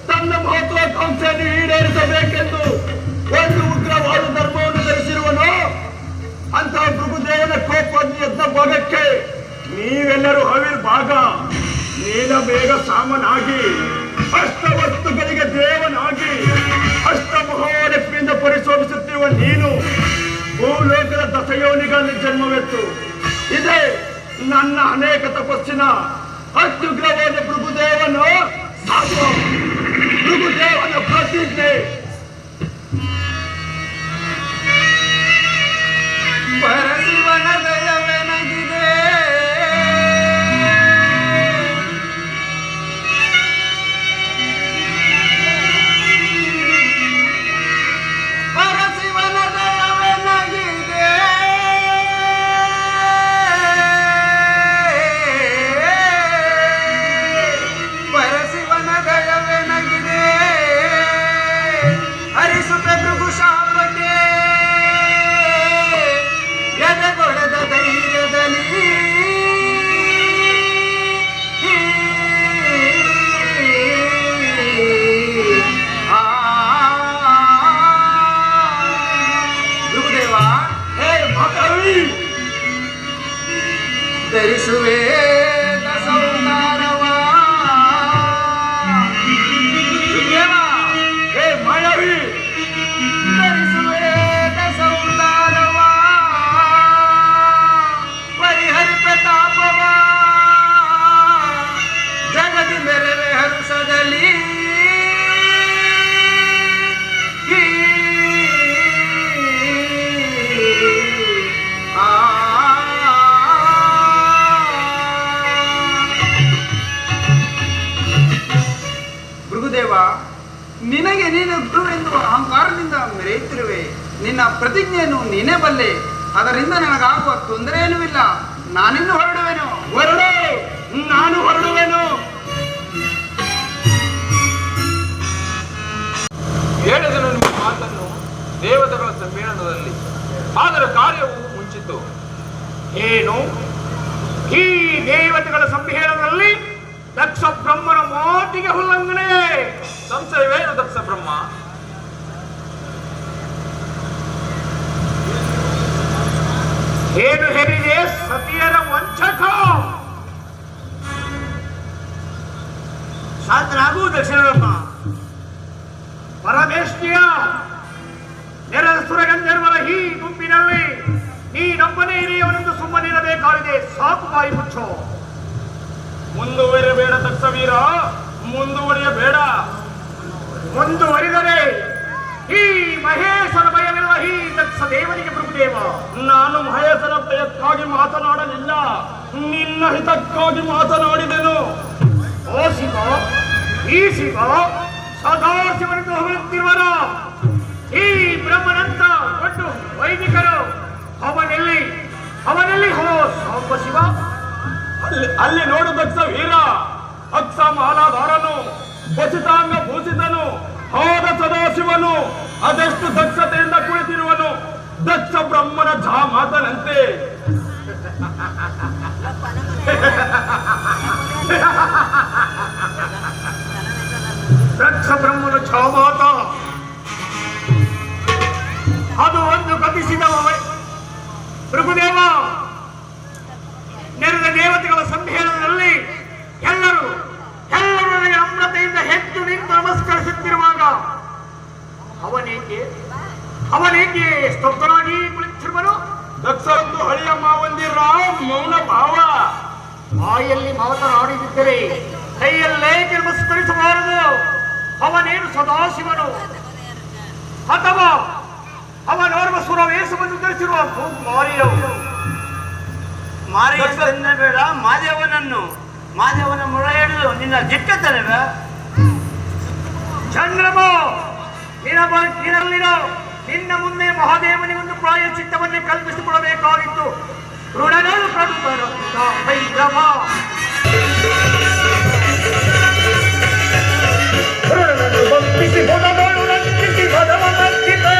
ತನ್ನ ಮಹತ್ವಾಕಾಂಕ್ಷೆಯನ್ನು ಈಡೇರಿಸಬೇಕೆಂದು ಒಂದು ಉಗ್ರವಾದ ಧರ್ಮವನ್ನು ಧರಿಸಿರುವನೋ ಅಂತ ಭೃಗುದೇವನ ಕೋಪವನ್ನು ಎದ್ದ ಭಾಗಕ್ಕೆ ನೀವೆಲ್ಲರೂ ಹವಿರ್ಭಾಗ. ನೀನ ಬೇಗ ಸಾಮನಾಗಿ ಅಷ್ಟವಸ್ತುಗಳಿಗೆ ದೇವನಾಗಿ ಅಷ್ಟಮಹಾಲಕ್ಷ್ಮಿಯಿಂದ ಪರಿಶೋಧಿಸುತ್ತಿರುವ ನೀನು ಭೂಲೋಕದ ದಶಯೋನಿಗಳಲ್ಲಿ ಜನ್ಮವೆತ್ತು. ಇದೇ ನನ್ನ ಅನೇಕ ತಪಸ್ಸಿನ ಅತ್ಯುಗ್ರವಾದ ಭೃಗುದೇವನ ಸಾಕು, ಭೃಗುದೇವನ ಪ್ರತಿಜ್ಞೆ. ಪರಶಿವನ ದಯವೆನಗಿದೆ ಪರಶಿವನ ದಯವೆನಗಿದೆ ಪರಶಿವನ ದಯವೆನಗಿದೆ ಹರಿಸುತ್ತ ಭೃಗು ಶಾಪಕ್ಕೆ ಎದೆಗೊಡೆದ ಧೈರ್ಯದಲ್ಲಿ ಭೃಗುದೇವ ಹೇ ಮಹಾಕವಿ, ಧರಿಸುವೆ ದಸೌತಾರವ ಭೃಗುದೇವ ಹೇ ಮಾಯಾವಿ, ಧರಿಸುವೆ ದಸೌತಾರವ ಪರಿಹರಿಪ ತಾಪವ ಜಗದಿ ಮೆರವೆ ಹರುಷದಲ್ಲಿ ಭೃಗುದೇವ, ನಿನಗೆ ನೀನು ಗುರುವೆಂದು ಅಹಂಕಾರದಿಂದ ಮೆರೆಯುತ್ತಿರುವೆ. ನಿನ್ನ ಪ್ರತಿಜ್ಞೆಯನ್ನು ನೀನೇ ಬಲ್ಲೆ. ಅದರಿಂದ ನನಗಾಗುವ ತೊಂದರೆಯೇನೂ ಇಲ್ಲ. ನಾನಿನ್ನು ಹೊರಡುವೆನು. ಹೊರಡು, ನಾನು ಹೊರಡುವೆನು. ಹೇಳಿದನು ನಿಮ್ಮ ಮಾತನ್ನು ದೇವತೆಗಳ ಸಮ್ಮೇಳನದಲ್ಲಿ, ಆದರೆ ಕಾರ್ಯವು ಮುಂಚಿತು. ಏನು ಈ ದೇವತೆಗಳ ಸಮ್ಮೇಳನದಲ್ಲಿ ದಕ್ಷ ಬ್ರಹ್ಮನ ಮಾತಿಗೆ ಉಲ್ಲಂಘನೆ? ಸಂಶಯವೇನು ದಕ್ಷ ಬ್ರಹ್ಮ? ಏನು ಹೆರಿಗೆ ಸತಿಯರ ವಂಚಕ? ಶಾಂತನಾಗು ದಕ್ಷಿಣ ಪರಮೇಶ್ವರಿಯ ನೆರೆದ ಸುರಗಂಧರ್ವರ ಈ ಗುಂಪಿನಲ್ಲಿ ನೀನೊಬ್ಬನೇ ಹಿರಿಯವನೆಂದು ಸುಮ್ಮನಿರಬೇಕಾಗಿದೆ. ಸಾಕು, ಬಾಯಿ ಮುಚ್ಚೋ. ಮುಂದುವರಿಯಬೇಡ ದಕ್ಷವೀರ, ಮುಂದುವರಿಯಬೇಡ. ಮುಂದುವರಿದರೆ ಈ ಮಹೇಶನ ಭಯವಿಲ್ಲ ಈ ದಕ್ಷ ದೇವನಿಗೆ ಪ್ರಭುದೇವ. ನಾನು ಮಹೇಶನ ಭಯಕ್ಕಾಗಿ ಮಾತನಾಡಲಿಲ್ಲ, ನಿನ್ನ ಹಿತಕ್ಕಾಗಿ ಮಾತನಾಡಿದೆನು. ಓ ಶಿವ, ಈ ಶಿವ ಸದಾಶಿವನೆಂದು ಹೊಗಳುತ್ತಿರುವರ ಈ ಬ್ರಹ್ಮನಂತ ದೊಡ್ಡ ವೈದಿಕರು ಅವನಲ್ಲಿ ಹೋ ಸಾಂಬ ಶಿವ. ಅಲ್ಲಿ ನೋಡು ದಕ್ಷ ವೀರ, ಅಕ್ಷ ಮಾಲಾಧಾರನು, ಭಸಿತಾಂಗ ಭೂಷಿತನು ಆದ ಸದಾಶಿವನು ಅದೆಷ್ಟು ದಕ್ಷತೆಯಿಂದ ಕುಳಿತಿರುವನು. ದಕ್ಷ ಬ್ರಹ್ಮನ ಮಾತನಂತೆ. ದಕ್ಷ ಬ್ರಹ್ಮನ ಛಾಮಾತ ಅದು ಒಂದು ಕಥಿಸಿದ ಪ್ರಭುದೇವ. ನೆರೆದ ದೇವತೆಗಳ ಸಮ್ಮೇಳನದಲ್ಲಿ ಎಲ್ಲರೂ ನನಗೆ ನಮ್ರತೆಯಿಂದ ಹೆಚ್ಚು ನಿಂತು ನಮಸ್ಕರಿಸುತ್ತಿರುವಾಗ ಅವನೇಕೆ ಸ್ತಬ್ಧನಾಗಿ ಕುಳಿತಿರುವನು? ದಕ್ಷರಂದು ಹಳಿಯ ಮಾವಂದಿರ ಮೌನ ಭಾವ. ಬಾಯಲ್ಲಿ ಮಾತನಾಡಿದ್ದರೆ ಕೈಯಲ್ಲೇಕೆ ನಮಸ್ಕರಿಸಬಾರದು? ಅವನೇನು ಸದಾಶಿವನು ಅಥವಾ ಅವನೋರ್ವ ಸುರವೇಶವನ್ನು ಧರಿಸಿರುವ ಮಾರಿಯೋ? ಮಾರಿಯನ್ನ ಬೇಡ, ಮಾದೇವನ ಮೊಳ ಹಿಡಿದು ನಿನ್ನ ದಿಟ್ಟತನವ ಚಂದ್ರಮ ನಿನ್ನಲ್ಲಿರೋ ನಿನ್ನ ಮುಂದೆ ಮಹಾದೇವನಿಗೊಂದು ಪ್ರಾಯಶ್ಚಿತ್ತವನ್ನೇ ಕಲ್ಪಿಸಿಕೊಡಬೇಕಾಗಿತ್ತು. ಋಣಗಳು ಪ್ರಭುತ ಭೈರವ ಬಂಧಿಸಿ ಹೊರಗಳು ರಂಜಿಸಿ ಭಗವನಂತಿದೆ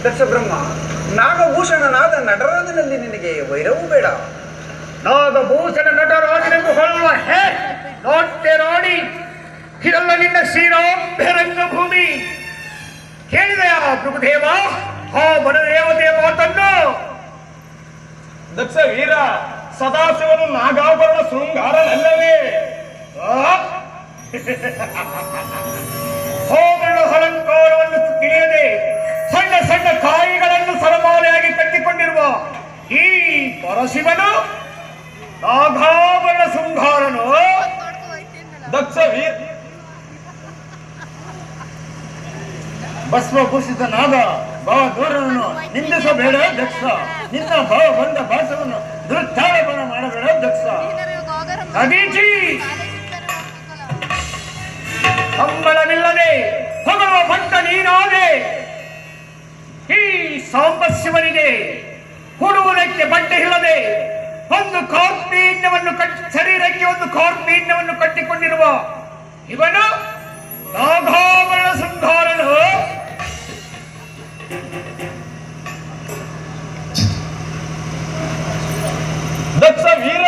ದಕ್ಷ ಬ್ರಹ್ಮ, ನಾಗಭೂಷಣನಾದ ನಟರಾಜನಲ್ಲಿ ನಿನಗೆ ವೈರವೂ ಬೇಡ. ನಾಗಭೂಷಣ ನಟರಾಜನೆಂದು ಹೊರಳುವ ಹೇ ನೋಡ್ತೆ ನೋಡಿ, ಇದೆಲ್ಲ ನಿನ್ನ ಶ್ರೀರಾಮ ರಂಗಭೂಮಿ. ಕೇಳಿದೆಯಾ ಪ್ರಭುದೇವ ಆ ಬನದೇವತೆಯ ಮಾತನ್ನು? ದಕ್ಷ ವೀರ, ಸದಾಶಿವನು ನಾಗಾಭರಣ ಶೃಂಗಾರನಲ್ಲವೇ? ಹೋಗಳ ಅಲಂಕಾರವನ್ನು ತಿಳಿಯದೆ ಸಣ್ಣ ಸಣ್ಣ ಕಾಯಿಗಳನ್ನು ಸರಮಾಲೆಯಾಗಿ ಕಟ್ಟಿಕೊಂಡಿರುವ ಈ ಪರಶಿವನು ನಾಗಾಭರಣ ಶೃಂಗಾರನು. ದಕ್ಷ ವೀರ, ಭಸ್ಮಭೂಷಿತನಾದ ಬಹದ್ದೂರನನ್ನು ನಿಂದಿಸಬೇಡ ದಕ್ಷ. ನಿನ್ನ ಭಾವ ಬಂದ ಭಾಷವನ್ನು ದುರುಚ್ಚಾರಣ ಮಾಡಬೇಡ ದಕ್ಷ. ಅದೀಚಿ ಸಂಬಳವಿಲ್ಲದೆ ಹೊಗಳುವ ಭಟ್ಟ ನೀನಾದೆ. ಈ ಸಾಂಬಶಿವನಿಗೆ ಹುಡುವುದಕ್ಕೆ ಬಟ್ಟೆ ಇಲ್ಲದೆ ಒಂದು ಕಾರ್ಪೀಣ್ಯವನ್ನು ಶರೀರಕ್ಕೆ ಒಂದು ಕಾರ್ಪೀಣ್ಯವನ್ನು ಕಟ್ಟಿಕೊಂಡಿರುವ ಇವನು ನಾಗಾಭರಣ ಶೃಂಗಾರನು. ದಕ್ಷ ವೀರ,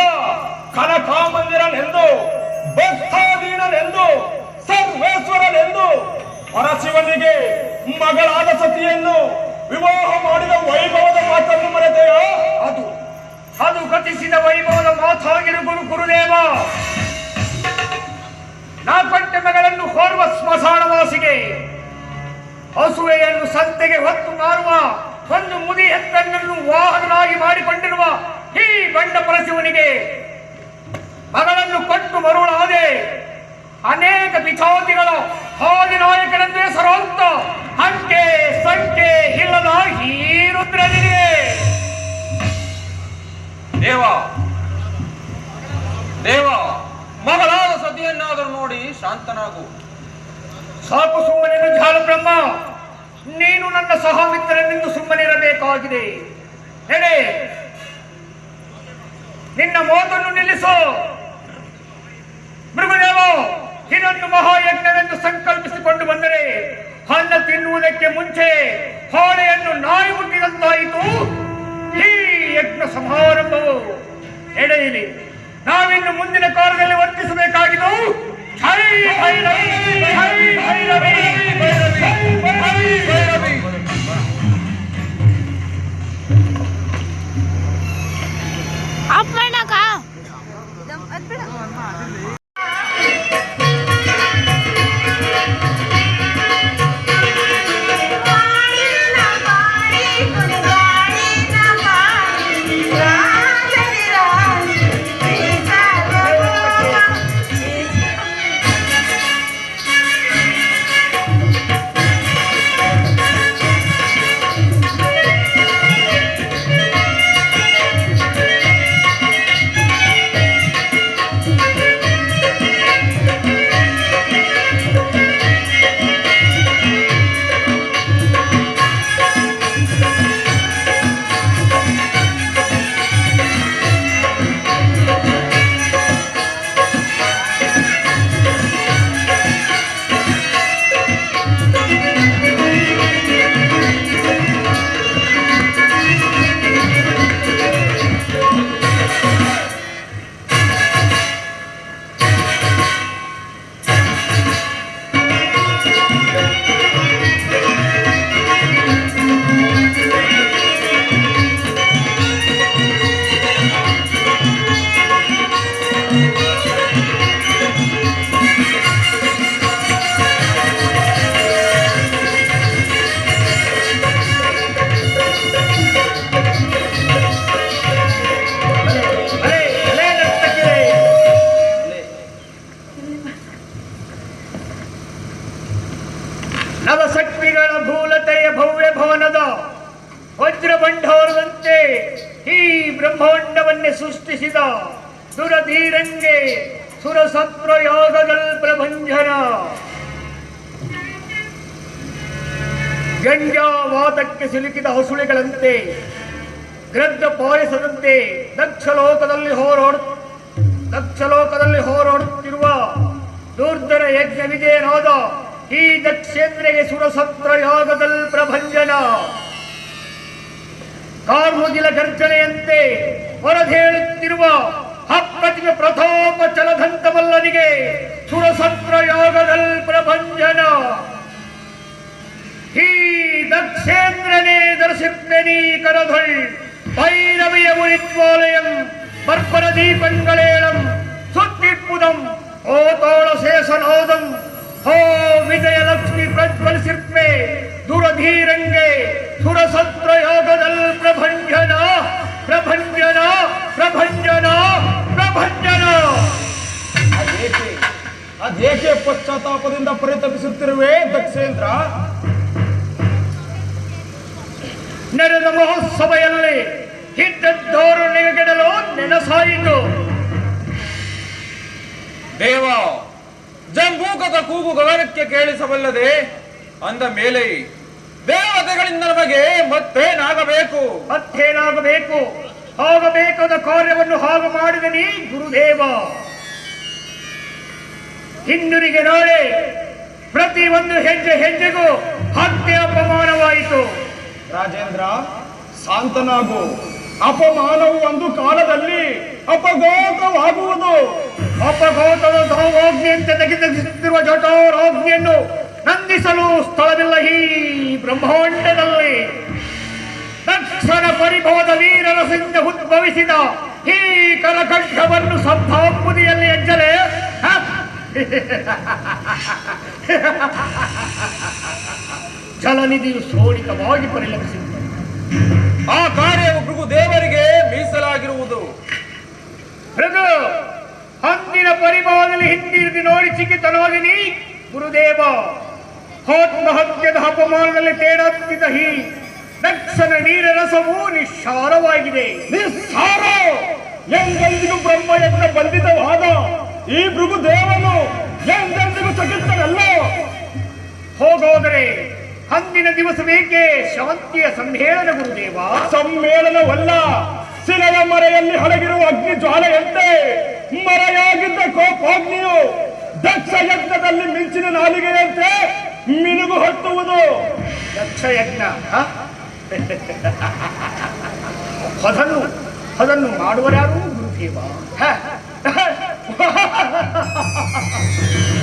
ಕನಕಾಮಂದಿರನೆಂದು, ಭಕ್ತಾಧೀನನೆಂದು, ಸರ್ವೇಶ್ವರನೆಂದು ಪರಶಿವನಿಗೆ ಮಗಳಾದ ಸತಿಯನ್ನು ವಿವಾಹ ಮಾಡಿದ ವೈಭವದ ಮಾತನ್ನು ಮರೆತೆಯೋ? ಅದು ಗತಿಸಿದ ವೈಭವದ ಮಾತಾಗಿರು ಗುರುದೇವ. ನಾ ಕೊಟ್ಟ ಮಗಳನ್ನು ಹೊರುವ ಸ್ಮಶಾನವಾಸಿಗೆ ಹಸುವೆಯನ್ನು ಸಂತೆಗೆ ಹೊತ್ತು ಮಾರುವ ಒಂದು ಮುದಿ ಹೆತ್ತನ್ನು ವಾಹನನಾಗಿ ಮಾಡಿಕೊಂಡಿರುವ ಈ ಬಂಡ ಪರಶಿವನಿಗೆ ಮಗಳನ್ನು ಕೊಟ್ಟು ಮರುಳಾದೆ. ಅನೇಕ ಪಿಚಾತಿಗಳ ಆದಿನಾಯಕನೆಂದು ಹೆಸರಾಂತ ಅಂಕೆ ಸಂಖ್ಯೆ ಇಲ್ಲದ ಈ ರುದ್ರನಿಗೆ. ದೇವ ದೇವ, ಮಗಳಾದ ಸತಿಯನ್ನಾದರೂ ನೋಡಿ ಶಾಂತನಾಗು. ಸಾಕು ಸುಮ್ಮನೆ ಜಾಲ ಬ್ರಹ್ಮ, ನೀನು ನನ್ನ ಸಹಮಿತ್ರನೆಂದು ಸುಮ್ಮನಿರಬೇಕಾಗಿದೆ. ಹೇಳಿ, ನಿನ್ನ ಮಾತನ್ನು ನಿಲ್ಲಿಸು. ಮೃಗದೇವ, ಇದನ್ನು ಮಹಾಯಜ್ಞವೆಂದು ಸಂಕಲ್ಪಿಸಿಕೊಂಡು ಬಂದರೆ ಅನ್ನ ತಿನ್ನುವುದಕ್ಕೆ ಮುಂಚೆ ಹಾಳೆಯನ್ನು ನಾಯಿ ಮುಟ್ಟಿದಂತಾಯಿತು. ಈ ಯಜ್ಞ ಸಮಾರಂಭವು ನಡೆಯಲಿ. ನಾವಿನ್ನು ಮುಂದಿನ ಕಾಲದಲ್ಲಿ ವರ್ತಿಸಬೇಕಾಗಿದ್ದು ಜೈ ಭೈರವಿ, ಜೈ ಭೈರವಿ, ಜೈ ಭೈರವಿ. ನವಶಕ್ತಿಗಳ ಭೂಲತೆಯ ಭವ್ಯ ಭವನದ ವಜ್ರಭಂಡಾರದಂತೆ ಈ ಬ್ರಹ್ಮಾಂಡವನ್ನೇ ಸೃಷ್ಟಿಸಿದ ಸುರಧೀರಂಗೆ ಸುರಸತ್ರಯಾಗದಲ್ ಪ್ರಭಂಜನ. ಗಂಜಾವಾತಕ್ಕೆ ಸಿಲುಕಿದ ಹಸುಳೆಗಳಂತೆ ಗ್ರದ್ದ ಪಾಯಸದಂತೆ ದಕ್ಷಲೋಕದಲ್ಲಿ ಹೋರಾಡುತ್ತಿರುವ ದುರ್ಧರ ಯಜ್ಞ ವಿಜಯನಾದ ಈ ದಕ್ಷೇಂದ್ರಿಗೆ ಸುರಸತ್ರಯಾಗದಲ್ ಪ್ರಭಂಜನ. ಕಾರ್ಮುಗಿಲ ಗರ್ಜನೆಯಂತೆ ಹೊರದೇಳುತ್ತಿರುವ ಅಪ್ರತಿಮ ಪ್ರತಾಪ ಚಲದಂತಮಲ್ಲನಿಗೆ ಸುರಸತ್ರ ಯೋಗದಲ್ ಪ್ರಭಂಜನ ಈ ದಕ್ಷೇಂದ್ರನೇ ದರ್ಶಿಪ್ಪೆನೀ ಕರಧೊಳ್ ಭೈರವಿಯ ಮುನಿಜ್ವಾಲಯಂ ಬರ್ಪರ ದೀಪಂಗಳೇಳಂ ಸುತ್ತಿಪ್ಪುದಂ ಓ ತೋಳ ಶೇಷನಾದಂ ಹೋ ವಿಜಯಲಕ್ಷ್ಮಿ ಪ್ರಜ್ವಲಿಸಿರ್ಪೆ ದುರಧೀರಂಗೆ ಸುರಸತ್ರ ಯೋಗದಲ್ ಪ್ರಭಂಜನ ಪ್ರಭಂಜನ ಪ್ರಭಂಜನ ಪ್ರಭಂಜನ. ಅದೇಕೆ ಪಶ್ಚಾತ್ತಾಪದಿಂದ ಪರಿತಪಿಸುತ್ತಿರುವೆ ದಕ್ಷೇಂದ್ರ? ನೆರೆದ ಮಹೋತ್ಸವೆಯಲ್ಲಿ ಹಿದ್ದದ್ದೋರು ನೆಗೆಡಲು ನೆನಸಾಯಿತು. ದೇವ, ಜಂಬೂಕದ ಕೂಗು ಗಗನಕ್ಕೆ ಕೇಳಿಸಬಲ್ಲದೆ, ಅಂದ ಮೇಲೆ ದೇವತೆಗಳಿಂದ ನಮಗೆ ಮತ್ತೇನಾಗಬೇಕು? ಮತ್ತೇನಾಗಬೇಕು? ಆಗಬೇಕಾದ ಕಾರ್ಯವನ್ನು ಹಾಗೆ ಮಾಡಿದ ನೀ ಗುರುದೇವ. ಹಿಂದಿರುಗಿ ನಾಳೆ ಪ್ರತಿ ಒಂದು ಹೆಜ್ಜೆ ಹೆಜ್ಜೆಗೂ ಹತ್ಯೆ ಅಪಮಾನವಾಯಿತು. ರಾಜೇಂದ್ರ, ಶಾಂತನಾಗು. ಅಪಮಾನವು ಒಂದು ಕಾಲದಲ್ಲಿ ಅಪಘಾತವಾಗುವುದು. ಅಪಘಾತದ ಧಾವಾಗ್ನಿಯಂತೆ ತೆಗೆದಿರುವ ಜಠರಾಗ್ನಿಯನ್ನು ನಂದಿಸಲು ಸ್ಥಳವಿಲ್ಲ ಈ ಬ್ರಹ್ಮಾಂಡದಲ್ಲಿ. ದಕ್ಷನ ಪರಿಭವದ ವೀರರಸಿಂದ ಉದ್ಭವಿಸಿದ ಈ ಕರಕಂಠವನ್ನು ಸಪ್ತಾಂಬುದಿಯಲ್ಲಿ ಎಜ್ಜಲೆ ಜಲನಿಧಿಯು ಶೋಣಿತವಾಗಿ ಪರಿಲಕ್ಷಿಸಿತು. ಆ ಕಾರ್ಯವು ಭೃಗು ದೇವರಿಗೆ ಮೀಸಲಾಗಿರುವುದು. ಭೃಗು ಅಂದಿನ ಪರಿಭವದಲ್ಲಿ ಹಿಂದಿರುಗಿ ನೋಡಿ ಚಿಕ್ಕಿತನಾಗಿ ನೀ ಗುರುದೇವ. ಆತ್ಮಹತ್ಯದ ಅಪಮಾನದಲ್ಲಿ ತೇಡಾಡುತ್ತಿದ್ದ ಈ ದಕ್ಷನ ವೀರರಸವು ನಿಸ್ಸಾರವಾಗಿದೆ. ನಿಸ್ಸಾರ ಎಂದೆಂದಿಗೂ ಬ್ರಹ್ಮಯಜ್ಞ ಬಂಧಿತವಾದ ಈ ಭೃಗುದೇವನು ಎಂದೆಂದಿಗೂ ಚಕಿತ್ತನಲ್ಲ. ಹೋಗೋದರೆ ಅಂದಿನ ದಿವಸ ಬೇಕೆ ಶಾಂತಿಯ ಸಮ್ಮೇಳನ ಗುರುದೇವ. ಸಮ್ಮೇಳನವಲ್ಲ, ಶಿಲೆಯ ಮರೆಯಲ್ಲಿ ಹಳಗಿರುವ ಅಗ್ನಿ ಜ್ವಾಲೆಯಂತೆ ಮರೆಯಾಗಿದ್ದ ಕೋಪಾಗ್ನಿಯು ದಕ್ಷ ಯಜ್ಞದಲ್ಲಿ ಮಿಂಚಿನ ನಾಲಿಗೆಯಂತೆ ಮಿನುಗು ಹತ್ತುವುದು. ದಕ್ಷ ಯಜ್ಞ ಅದನ್ನು ಮಾಡುವರಾರು ಗುರುದೇವ?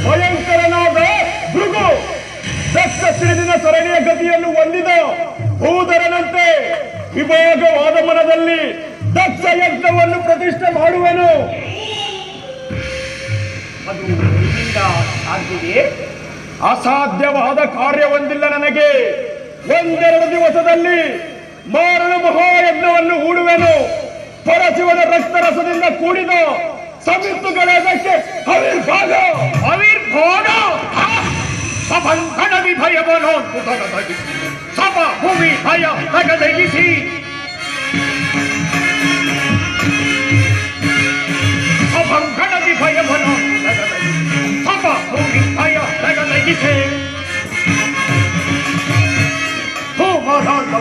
ಭಯಂಕರನಾದ ಭೃಗು ದಕ್ಷ ಸಿಡಿದಿನ ಸರಣಿಯ ಗತಿಯನ್ನು ಹೊಂದಿದ ಭೂಧರನಂತೆ ವಿಭಾಗವಾದ ಮನದಲ್ಲಿ ದಕ್ಷ ಯಜ್ಞವನ್ನು ಪ್ರತಿಷ್ಠೆ ಮಾಡುವೆನು. ಅದು ನಿನ್ನಿಂದ ಸಾಧ್ಯವಿದೆ? ಅಸಾಧ್ಯವಾದ ಕಾರ್ಯವೊಂದಿಲ್ಲ ನನಗೆ. ಒಂದೆರಡು ದಿವಸದಲ್ಲಿ ಮಾರಣ ಮಹಾಯಜ್ಞವನ್ನು ಹೂಡುವೆನು. ಪರಶಿವನ ರಕ್ತರಸದಿಂದ ಕೂಡಿದ ಸಮಿತ್ತುಗಳದಕ್ಕೆ ಆವಿರ್ಭಾಗ ಸಭಂಕಣವಿ ಭಯವನೋ ಕುತಗದಗಿಸಿ ಸಭ ಭೂಮಿ ಭಯ ತಗದಗಿಸಿ ಸಭಂಕಣವಿ ಭಯವನೋ ತಗದಗಿಸಿ ಸಭ ಭೂಮಿ ಭಯ ತಗದಗಿಸಿ ಭೂಮಧಾಂತ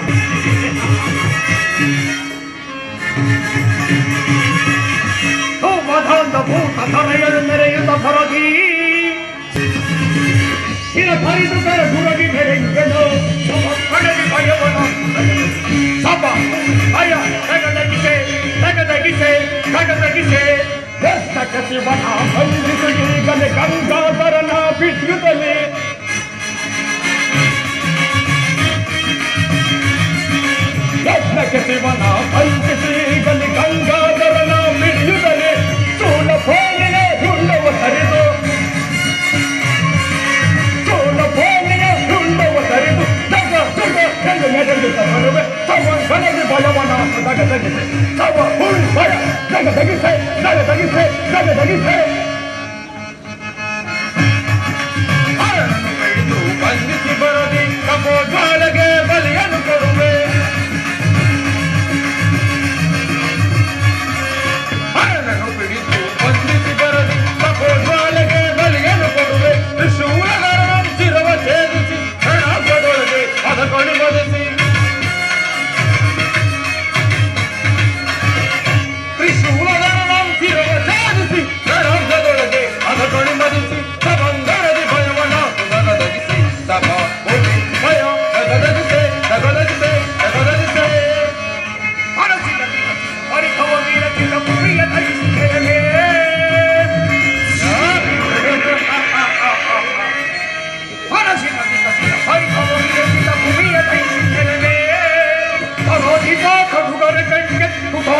ಭೂತ ಧರೆಯನ್ನು ಮೆರೆಯುತ್ತ ಭರದಿ ಪರಿದು ಕರ ಗುರಗಿ ಮೆರೆಯುವೆನು. ಕಡಲಿ ಭಯವನು ಸಭ ಭಯ ತಗದಗಿಸೆ ತಗದಗಿಸೆ ತಗದಗಿಸೆ ದಕ್ಷ ಶಿವನ ಬಂಧಿಸು ಈಗಲೇ ಗಂಗಾಧರನ ಬಿಟ್ಟುತ್ತಲೇ ದಕ್ಷ ಶಿವನ ಬಂಧಿಸಿ ಈಗಲೇ ಗಂಗಾಧರನ ಬಿಟ್ಟುತ್ತಲೇ ಸೋಲ ಫೋನಿನ ಹುಲ್ಲವ ಹರಿದು ಬರುವೆ. ಸಭೆ ಭಯವನ ತಗದಗಿಸೆ ಸಭ ಭಯ ತಗದಗಿಸೆ ತಗದಗಿಸೆ ತಗದಗಿಸೆ ಬಂಧಿಸಿ ಬರದಿ ಕಪೋಜಾಲಗೆ ಬಲಿಯನ್ನು ಕೊಡುವೆ.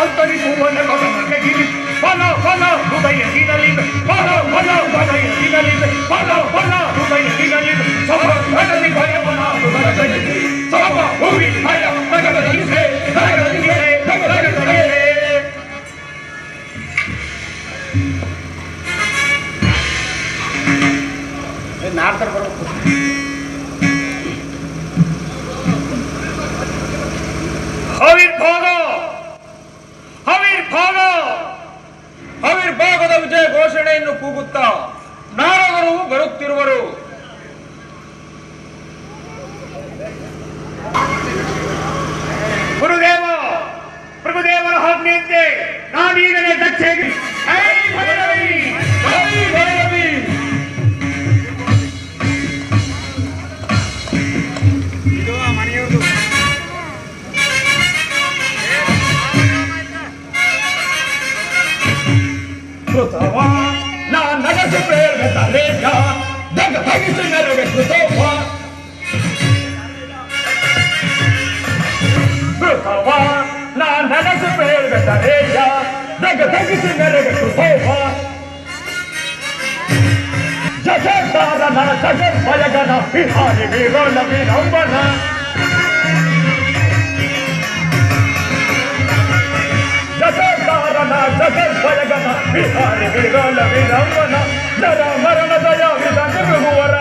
ಆಂತರಿಸುವನ ನನಗಿರಿ ಫಲ ಫಲ ಹೃದಯದಿರಲಿದೆ ಫಲ ಫಲ ಹೃದಯದಿರಲಿದೆ ಫಲ ಫಲ ಹೃದಯದಿರಲಿದೆ ಸಮರ್ಪಣದಿ ಭಯವನಾದು ನನಗಲಿದೆ ಸಮ ಭೂಮಿ ಭಯ ನಗರದಲ್ಲಿದೆ ನಗರದಲ್ಲಿದೆ ನಗರದಲ್ಲಿದೆ. ನಾಡ್ತಾರೆ ಬರೋದು ಆವಿರ್ಭಾಗದ ವಿಜಯ ಘೋಷಣೆಯನ್ನು ಕೂಗುತ್ತಾ ನಾರದರು ಬರುತ್ತಿರುವರು. ಗುರುದೇವ ಪ್ರಭುದೇವರ ಆಜ್ಞೆಯಂತೆ ನಾನೀಗಲೇ ದಕ್ಷಿಗೆ ನಾ ನಗದು ಪ್ರೇರಣೆ ತಲೆಯ ದಗ ತಗಿಸಿ ನೆರವೆ ಕೃತವ ನಾ ನಗದು ಪ್ರೇರಣೆ ತಲೆಯ ದಗ ತಗಿಸಿ ನೆರವೆ ಕೃತವ ಜಗತ್ತಾರನ ಜಗದ್ಭಯಗನ ಬಿಹಾರಿ ವೀರೋಣ ವಿರಂಬನ ಜಗತ್ತಾರನ ಜಗದ್ಭಯಗನ ಬಿಹಾರಿ ವೀರೋಣ ವಿರಂಬನ ಜರ ಮರಣ ದಯ ವಿಧಾನ ಮೃಗುವರ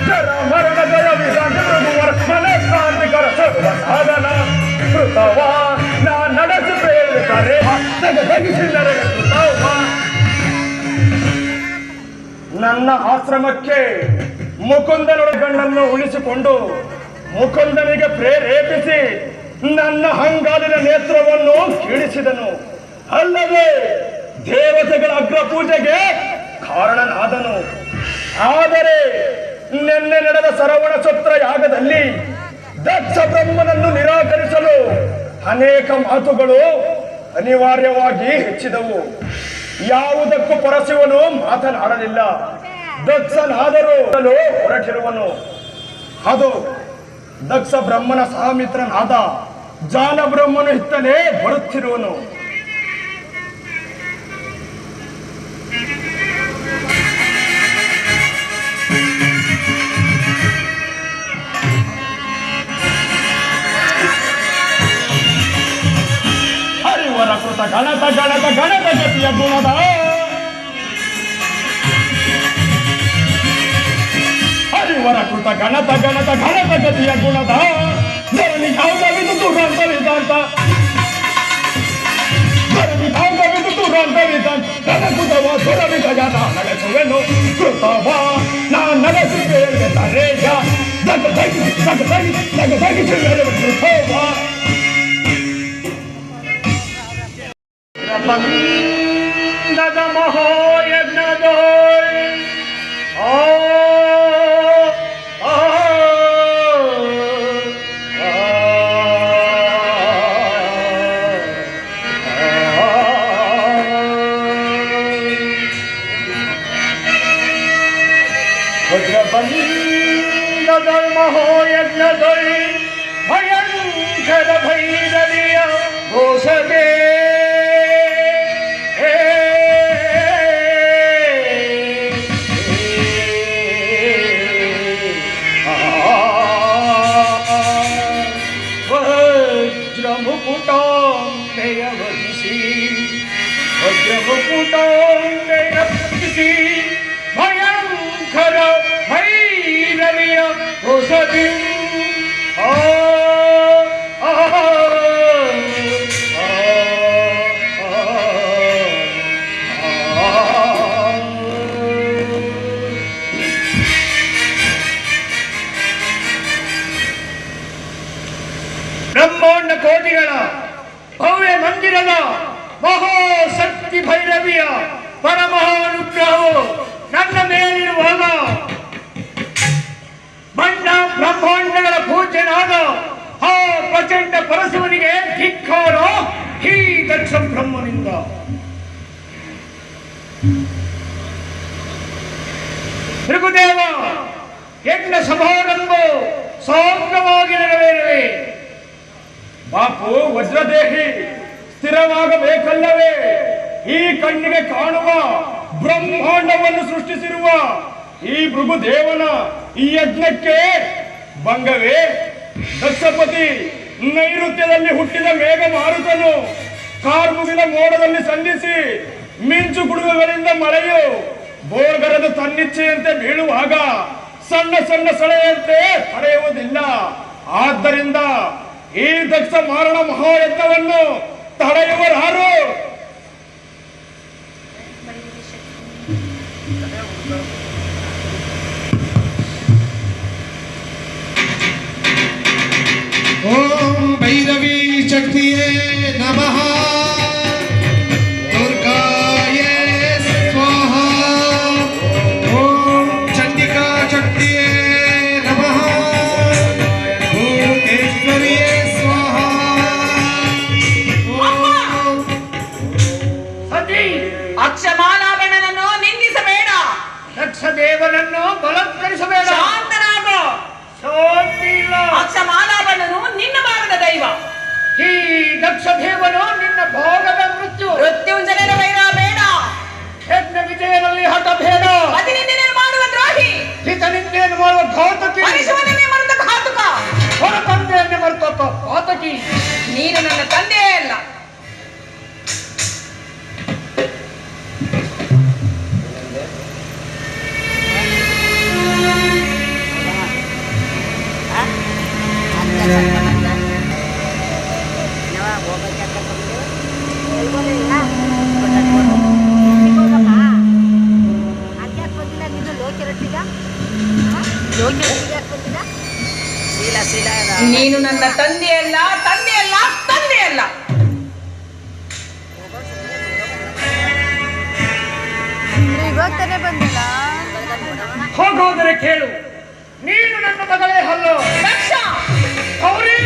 ಜರ ಮರಣ ದಯ ವಿಧಾನ ಮೃಗುವರ ಮನಸ್ಕಾಂತಿಕರ ಸರ್ವ ಸಾಧನ ಕೃತವ ನಾ ನಡೆಸಿ ಪ್ರೇರಿತಾರೆ ತಗ ತಗಿಸಿ ನೆರವೆ ಕೃತವ. ನನ್ನ ಆಶ್ರಮಕ್ಕೆ ಮುಕುಂದನೊಳಗಣ್ಣನ್ನು ಉಳಿಸಿಕೊಂಡು ಮುಕುಂದನಿಗೆ ಪ್ರೇರೇಪಿಸಿ ನನ್ನ ಹಂಗಾಲಿನ ನೇತ್ರವನ್ನು ಕೀಳಿಸಿದನು. ಅಲ್ಲದೆ ದೇವತೆಗಳ ಅಗ್ರ ಪೂಜೆಗೆ ಕಾರಣನಾದನು. ಆದರೆ ನಿನ್ನೆ ನಡೆದ ಸರವಣ ಸತ್ರ ಯಾಗದಲ್ಲಿ ದಕ್ಷ ಬ್ರಹ್ಮನನ್ನು ನಿರಾಕರಿಸಲು ಅನೇಕ ಮಾತುಗಳು ಅನಿವಾರ್ಯವಾಗಿ ಹೆಚ್ಚಿದವು. ಯಾವುದಕ್ಕೂ ಪರಶಿವನು ಮಾತನಾಡಲಿಲ್ಲ. ದಕ್ಷನಾದರೂ ಹೊರಟಿರುವನು. ಅದು ದಕ್ಷ ಬ್ರಹ್ಮನ ಸಹಮಿತ್ರನಾದ ಜಾಲ ಬ್ರಹ್ಮನು ಇತ್ತಲೇ ಬರುತ್ತಿರುವನು. ಹರಿವರ ಕೃತ ಗಣತ ಗಣತ ಗಣತ ಗತಿಯ ಗುಣದ ಹರಿವರ ಕೃತ ಗಣತ ಗಣತ ಗಣತ ಗತಿಯ ಗುಣದ ಧರಣಿ ಭಾಗವಿದು ದುರಂತ ವೇದಾಂತ ಧರಣಿ ಭಾಗವಿದು ದುರಂತ ವೇದಾಂತ ನನಗುದವ ಸುರವಿದ ಜನ ನಡೆಸುವೆನು ಕೃತವ ನಾ ನಡೆಸಿ ಬೇರೆ ತರೇಯ ಜಗ ತಗಿ ಜಗ ತಗಿ ಜಗ ತಗಿಸಿ ಬೇರೆ ಕೃತವ. ಬಂದದ ಮಹಾಯಜ್ಞದೋಯ್ ಭದ್ರಬಂಧದ ಮಹಾಯಜ್ಞದೊಳ್ ಭಯಂಕರ ಭೈರವಿಯ ಘೋಷವೇ ವಜ್ರಮುಕುಟಾಂಗಯವಧಿಸಿ ವಜ್ರಮುಕುಟಾಂಗಯವಧಿಸಿ ಭಯಂಕರ ಭೈರವಿಯ ಹೊಸದಿ ಬ್ರಹ್ಮಾಂಡ ಕೋಟಿಗಳ ಭವ್ಯ ಮಂದಿರದ ಮಹಾಶಕ್ತಿ ಭೈರವಿಯ ಪರಮಹಾನುಗ್ರಹವು ನನ್ನ ಮೇಲಿರುವಾಗ ಬಣ್ಣ ಬ್ರಹ್ಮಾಂಡಗಳ ಪೂಜ್ಯನಾದ ಆ ಪ್ರಚಂಡ ಪರಶಿವನಿಗೆ ಧಿಕ್ಕಾರ ಈ ದಕ್ಷ ಬ್ರಹ್ಮನಿಂದ. ಭೃಗುದೇವ ಯಜ್ಞ ಸಮಾರಂಭ ಸಾಂಗವಾಗಿ ನೆರವೇರಲಿ. ಪಾಪು ವಜ್ರದೇಹಿ ಸ್ಥಿರವಾಗಬೇಕಲ್ಲವೇ? ಈ ಕಣ್ಣಿಗೆ ಕಾಣುವ ಬ್ರಹ್ಮಾಂಡವನ್ನು ಸೃಷ್ಟಿಸಿರುವ ಈ ಭೃಗುದೇವನ ಈ ಯಜ್ಞಕ್ಕೆ ಭಂಗವೇ? ದಕ್ಷಪತಿ ನೈಋತ್ಯದಲ್ಲಿ ಹುಟ್ಟಿದ ಮೇಘ ಮಾರುತನು ಕಾರ್ಮುಗಿಲ ಮೋಡದಲ್ಲಿ ಸಂಧಿಸಿ ಮಿಂಚು ಗುಡುಗುಗಳಿಂದ ಮಳೆಯು ಬೋರ್ಗರದ ತನ್ನಿಚ್ಛೆಯಂತೆ ಬೀಳುವಾಗ ಸಣ್ಣ ಸಣ್ಣ ಸಳೆಯಂತೆ ತಡೆಯುವುದಿಲ್ಲ. ಆದ್ದರಿಂದ ಈ ದಕ್ಷ ಮಾರಣ ಮಹಾಯಜ್ಞವನ್ನು ತಡೆಯುವರಾರು? ಓಂ ಭೈರವಿ ಶಕ್ತಿಯೇ ನಮಃ, ದುರ್ಗಾಯೇ ಸ್ವಾಹ. ಓಂ ಚಂಡಿಕಾ ಶಕ್ತಿಯೇ ನಮಃ, ಭೂತೇಶ್ವರಿಯೇ ಸ್ವಾಹ. ಸತಿ ಅಕ್ಷಮಾಲಾಭರಣನನ್ನು ನಿಂದಿಸಬೇಡ, ದಕ್ಷ ದೇವನನ್ನು ಬಲತ್ಕರಿಸಬೇಡ. ಶಾಂತನಾಗು. ಅಕ್ಷಮಾಲಾಭರಣನು ನಿನ್ನ ಭಾಗದ ದೈವ. ಈ ದಕ್ಷ ದೇವನು ನಿನ್ನ ಭೋಗದ ಮೃತ್ಯುಂಜಯನ ವೈರ ಬೇಡ, ಯಜ್ಞ ವಿಜಯದಲ್ಲಿ ಹಠ ಬೇಡ. ಅತಿನಿಂದೆಯನ್ನು ಮಾಡುವ ದ್ರೋಹಿ, ಹಿತನಿಂದೆಯನ್ನು ಮಾಡುವ ಘಾತಕಿ, ಮನುಷ್ಯನನ್ನೇ ಮರೆತ ಘಾತುಕ, ಹೊರ ತಂದೆಯನ್ನೇ ಮರೆತ ಘಾತಕಿ. ನೀನು ನನ್ನ ತಂದೆಯೇ ಅಲ್ಲ. ನೀನು ನನ್ನ ತಂದೆಯಲ್ಲ, ತಂದೆಯಲ್ಲ, ತಂದೆಯಲ್ಲ. ಹೋಗೋದರೆ ಕೇಳು, ನೀನು ನನ್ನ ಮಗಳೇ ಅಲ್ಲೋ. ದಕ್ಷ, ಗೌರಿ,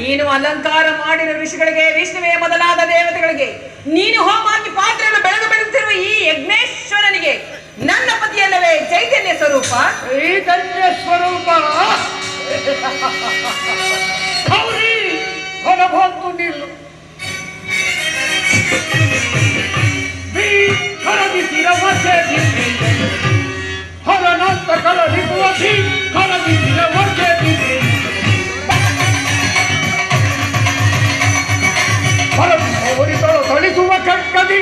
ನೀನು ಅಲಂಕಾರ ಮಾಡಿದ ಋಷಿಗಳಿಗೆ, ವಿಷ್ಣುವೇ ಮೊದಲಾದ ದೇವತೆಗಳಿಗೆ, ನೀನು ಹೋಮಾಗಿ ಪಾತ್ರೆಯನ್ನು ಬೆಳೆದು ಬೆಳೆಯುತ್ತಿರುವ ಈ ಯಜ್ಞೇಶ್ವರನಿಗೆ ನನ್ನ ಪತಿಯಲ್ಲವೇ ಚೈತನ್ಯ ಸ್ವರೂಪ? ಚೈತನ್ಯ ಸ್ವರೂಪ ಗೌರಿ, ಹೊರಬಂತು ನಿಲ್ಲು. ಕರಗಿಸಿರ ಮಧ್ಯೆ ಹೊರನಂತ ಕರಗಿಸುವ ಕರಗಿಸಿರ ಮಧ್ಯೆ ಹೊರಗಿಸೋರಿತಳು ತಳಿಸುವ ಕಕ್ಕದಿ,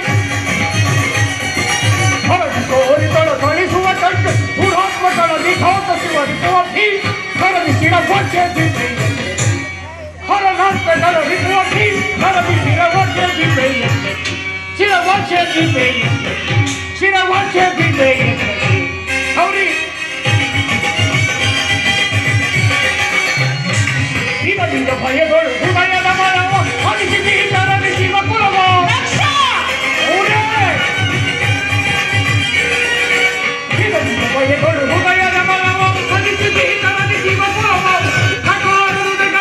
ಹೊರಗಿಸೋರಿತಳು ತಳಿಸುವ ಕಕ್ಕ ಪುರಾತ್ಮಕಳ ನಿಘಾತಸುವ ಭೀ ಕರಗಿಸಿರ ಮಧ್ಯೆ ಹೊರನಂತ ಕರಗಿಸುವ ಭೀ ಕರಗಿಸಿರ ಮಧ್ಯೆ ಶಿರವಾಚ್ಯ ದೀಪೆ ಶಿರವಾಚ್ಯ ದೀಪೆ ಗೌರಿ, ಇದರಿಂದ ಭಯಗಳು ಹೃದಯದ ಮನವ ಅನಿಸಿ ಶಿವ ಕುಲವ ಇದರಿಂದ ಭಯಗಳು ಹೃದಯದ ಮನವ ಅನಿಸಿ ಶಿವ ಕುಲವ ಕಠೋರರುಗಳ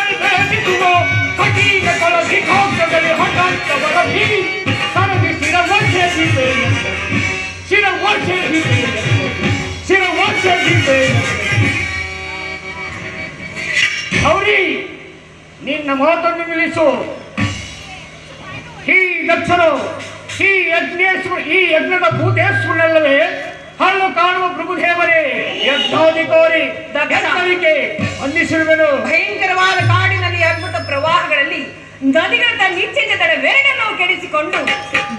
ಕಠಿಣ ಕಲಸಿ ಕಾಂತದಲ್ಲಿ ಹಠಾಂತವರ ಭೀ ಗೌರಿ, ನಿನ್ನ ಮಾತನ್ನು ನಿಲ್ಲಿಸು. ಈ ದಕ್ಷನು ಈ ಯಜ್ಞದ ಭೂತೇಶ್ವರನಲ್ಲವೇ? ಹಲ್ಲು ಕಾಣುವ ಪ್ರಭುದೇವರೇ, ಯಜ್ಞಾಧಿಕಾರಿ ದಕ್ಷನಿಗೆ ವಂದಿಸಿರುವೆನು. ಭಯಂಕರವಾದ ಕಾಡಿನಲ್ಲಿ ಅದ್ಭುತ ಪ್ರವಾಹಗಳಲ್ಲಿ ನದಿಗಳ ನಿಶ್ಚಿತ ವೇಣನ್ನು ಕೆಡಿಸಿಕೊಂಡು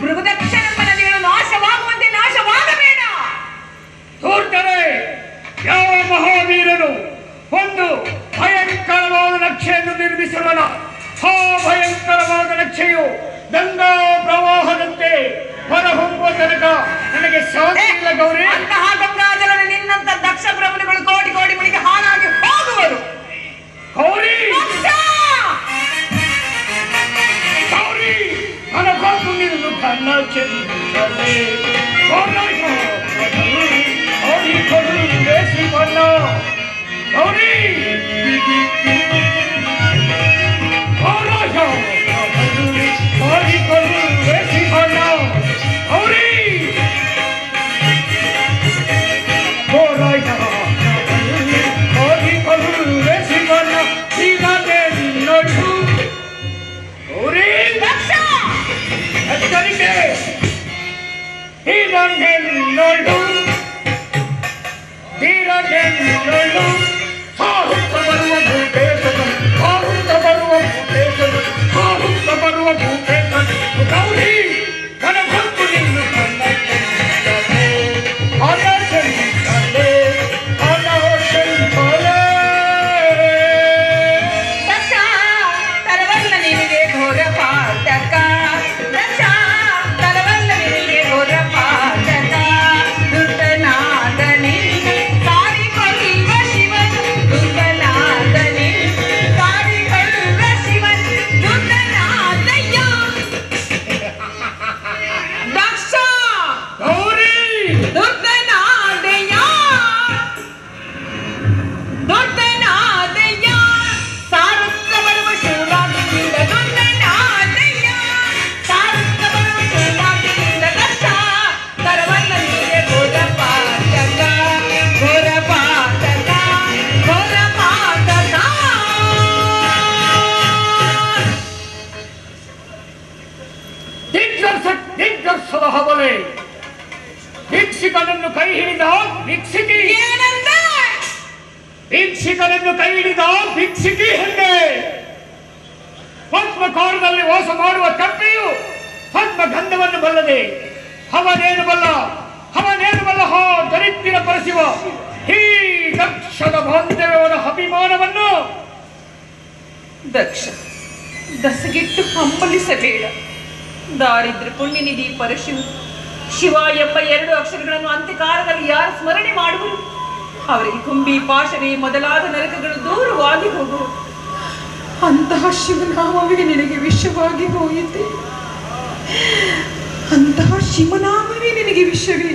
ಭೃಗುದಕ್ಷನೆಂಬ ನದಿಗಳು ನಾಶವಾಗುವಂತೆ ನಾಶವಾಗಬೇಡ. ಧೂರ್ತರೇ, ಯಾವ ಮಹಾವೀರನು ಒಂದು ಭಯಂಕರವಾದ ನಕ್ಷೆಯನ್ನು ನಿರ್ಮಿಸಿರುವನ? ಆ ಭಯಂಕರವಾದ ನಕ್ಷೆಯು ಗಂಗಾ ಪ್ರವಾಹದಂತೆ ಹೊರಹೊಮ್ಮುವ ತನಕ ನನಗೆ ಶಾಂತಿ ಇಲ್ಲ ಗೌರಿ. ಅಂತಹ ಗಂಗಾಜಲನ ನಿನ್ನಂತ ದಕ್ಷ ಪ್ರಭುಗಳು ಕೋಟಿ ಕೋಟಿ ಮಣಿಗೆ ಹಾಳಾಗಿ ಹೋಗುವರು. ಗೌರಿ, ಗೌರಿ, ನನಗೊಂದು ನಿಲ್ಲು ಕನ್ನ ಚೆಂದಲೇ ಬೇಸಿ ಬಣ್ಣ. ಗೌರಿ, ಬೇಸಿ ಬಣ್ಣ. ಗೌರಿ, ಧೀರನೆನ್ನೊಳು ಧೀರನೆನ್ನೊಳು ಹಾರುತ್ತ ಬರುವ ಭೂತೇಶನು ಹಾರುತ್ತ ಬರುವ ಭೂತೇಶನು ಹಾರುತ್ತ ಬರುವ ಭೂತೇಶನು ಗೌರಿ ಕನಭಕ್ತು ನಿನ್ನು ಕನ್ನಡೇ ಅನಶಂಕರೇ ಅನಶಂಕರೇ ದಕ್ಷ ತರವಲ್ಲ ನಿನಗೆ ಘೋರ ಪಾತಕ ದಕ್ಷ ತರವಲ್ಲ ನಿನಗೆ ಘೋರ ಪಾತಕ ದುರ್ಗನಾದನಿ ಕಾರಿಕೊಳ್ಳುವ ಶಿವನ್ ದುರ್ಗನಾದನಿ ಕಾರಿಕೊಳ್ಳುವ ಶಿವನ್ ದುರ್ಗನಾದಯ್ಯ ದಕ್ಷ ಗೌರಿ ದುರ್ಗನಾದಯ್ಯ ದುರ್ಗನಾದಯ್ಯ ಸಾರುತ್ತ ಬರುವ ಶಿವರಾತ್ರಿಯಿಂದ ದುರ್ಗನಾದಯ್ಯ ಸಾರುತ್ತ ಬರುವ ಶಿವರಾತ್ರಿಯಿಂದ ದಕ್ಷ ತರವಲ್ಲ ನಿನಗೆ ಘೋರ ಪಾತಕ ಘೋರ ಪಾತಕ ಘೋರ ಪಾತಕ ದಿಗ್ಗರ್ಸದ ಹಬಲೆ ಭಿಕ್ಷಿಕನನ್ನು ಕೈ ಹಿಡಿದ ಭಿಕ್ಷಿಕಿ ಏನಂದೆ ಭಿಕ್ಷಿಕನನ್ನು ಕೈ ಹಿಡಿದ ಭಿಕ್ಷಿಕಿ ಹೆಣ್ಣೆ ಪದ್ಮಕಾರದಲ್ಲಿ ವಾಸ ಮಾಡುವ ಕಪ್ಪಿಯು ಪದ್ಮ ಗಂಧವನ್ನು ಬಲ್ಲದೆ ಅವನೇನು ಬಲ್ಲ ಹೋ ದರಿದ್ರ ಪರಶಿವ ಈ ದಕ್ಷದ ಬಾಂಧವ್ಯವನ ಅಭಿಮಾನವನ್ನು ದಕ್ಷ ದಸಗಿಟ್ಟು ಹಂಬಲಿಸಬೇಡ ದಾರಿದ್ರ ಪುಣ್ಯನಿಧಿ ಪರಶಿವ ಶಿವ ಎಂಬ 2 ಅಕ್ಷರಗಳನ್ನು ಅಂತ್ಯಕಾಲದಲ್ಲಿ ಯಾರು ಸ್ಮರಣೆ ಮಾಡುವರು ಅವರಿಗೆ ಕುಂಬಿ ಪಾಶವಿ ಮೊದಲಾದ ನರಕಗಳು ದೂರವಾಗಿ ಹೋಗುವು ಅಂತಹ ಶಿವನಾಮವೇ ನಿನಗೆ ವಿಷವಾಗಿ ಹೋಯಿತೆ ಅಂತಹ ಶಿವನಾಮವೇ ನಿನಗೆ ವಿಷವೇ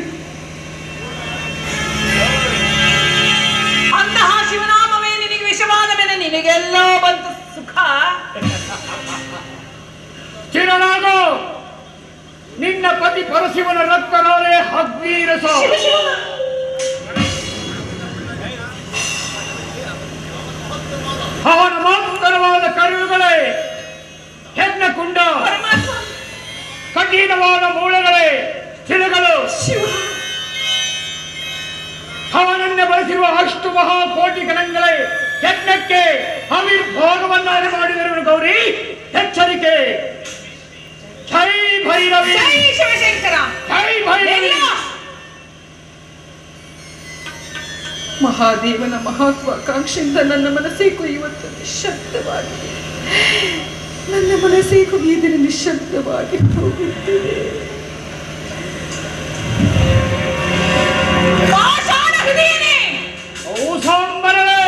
ಅಂತಹ ಶಿವನಾಮವೇ ನಿನಗೆ ವಿಷವಾದ ಮೇಲೆ ನಿನಗೆಲ್ಲೋ ಬಂತು ಸುಖ ಚಿರನಾಗು ನಿನ್ನ ಪತಿ ಪರಶಿವನ ರಕ್ತನಾಲೆ ಅಗ್ನಿರಸ ಅವನ ಮಾತರವಾದ ಕರುಳುಗಳೇ ಹೆಣ್ಣ ಕುಂಡ ಪರಮಾತ್ಮ ಕಠಿಣವಾದ ಮೂಳೆಗಳೇ ಶಿಲೆಗಳು ಅವನನ್ನ ಬಳಸಿರುವ ಅಷ್ಟು ಮಹಾಕೋಟಿ ಗಣಗಳೇ ಯಜ್ಞಕ್ಕೆ ಆವಿರ್ಭಾಗವನ್ನಾರು ಮಾಡಿದರು ಗೌರಿ ಎಚ್ಚರಿಕೆ ಜೈ ಭೈರವಿ ಜೈ ಶಿವಶಂಕರ ಜೈ ಭೈರವಿ ಮಹಾದೇವನ ಮಹತ್ವಾಕಾಂಕ್ಷೆಯಿಂದ ನನ್ನ ಮನಸ್ಸೇಕು ಇವತ್ತು ನಿಶ್ಶಬ್ದವಾಗಿದೆ ನನ್ನ ಮನಸ್ಸೇಕು ಈದಿನ ನಿಶ್ಶಬ್ದವಾಗಿ ಹೋಗುತ್ತಿದೆ ಪಾಷಾಣ ಹೃದಯನೇ, ಓ ಸಾಂಬರಳೆ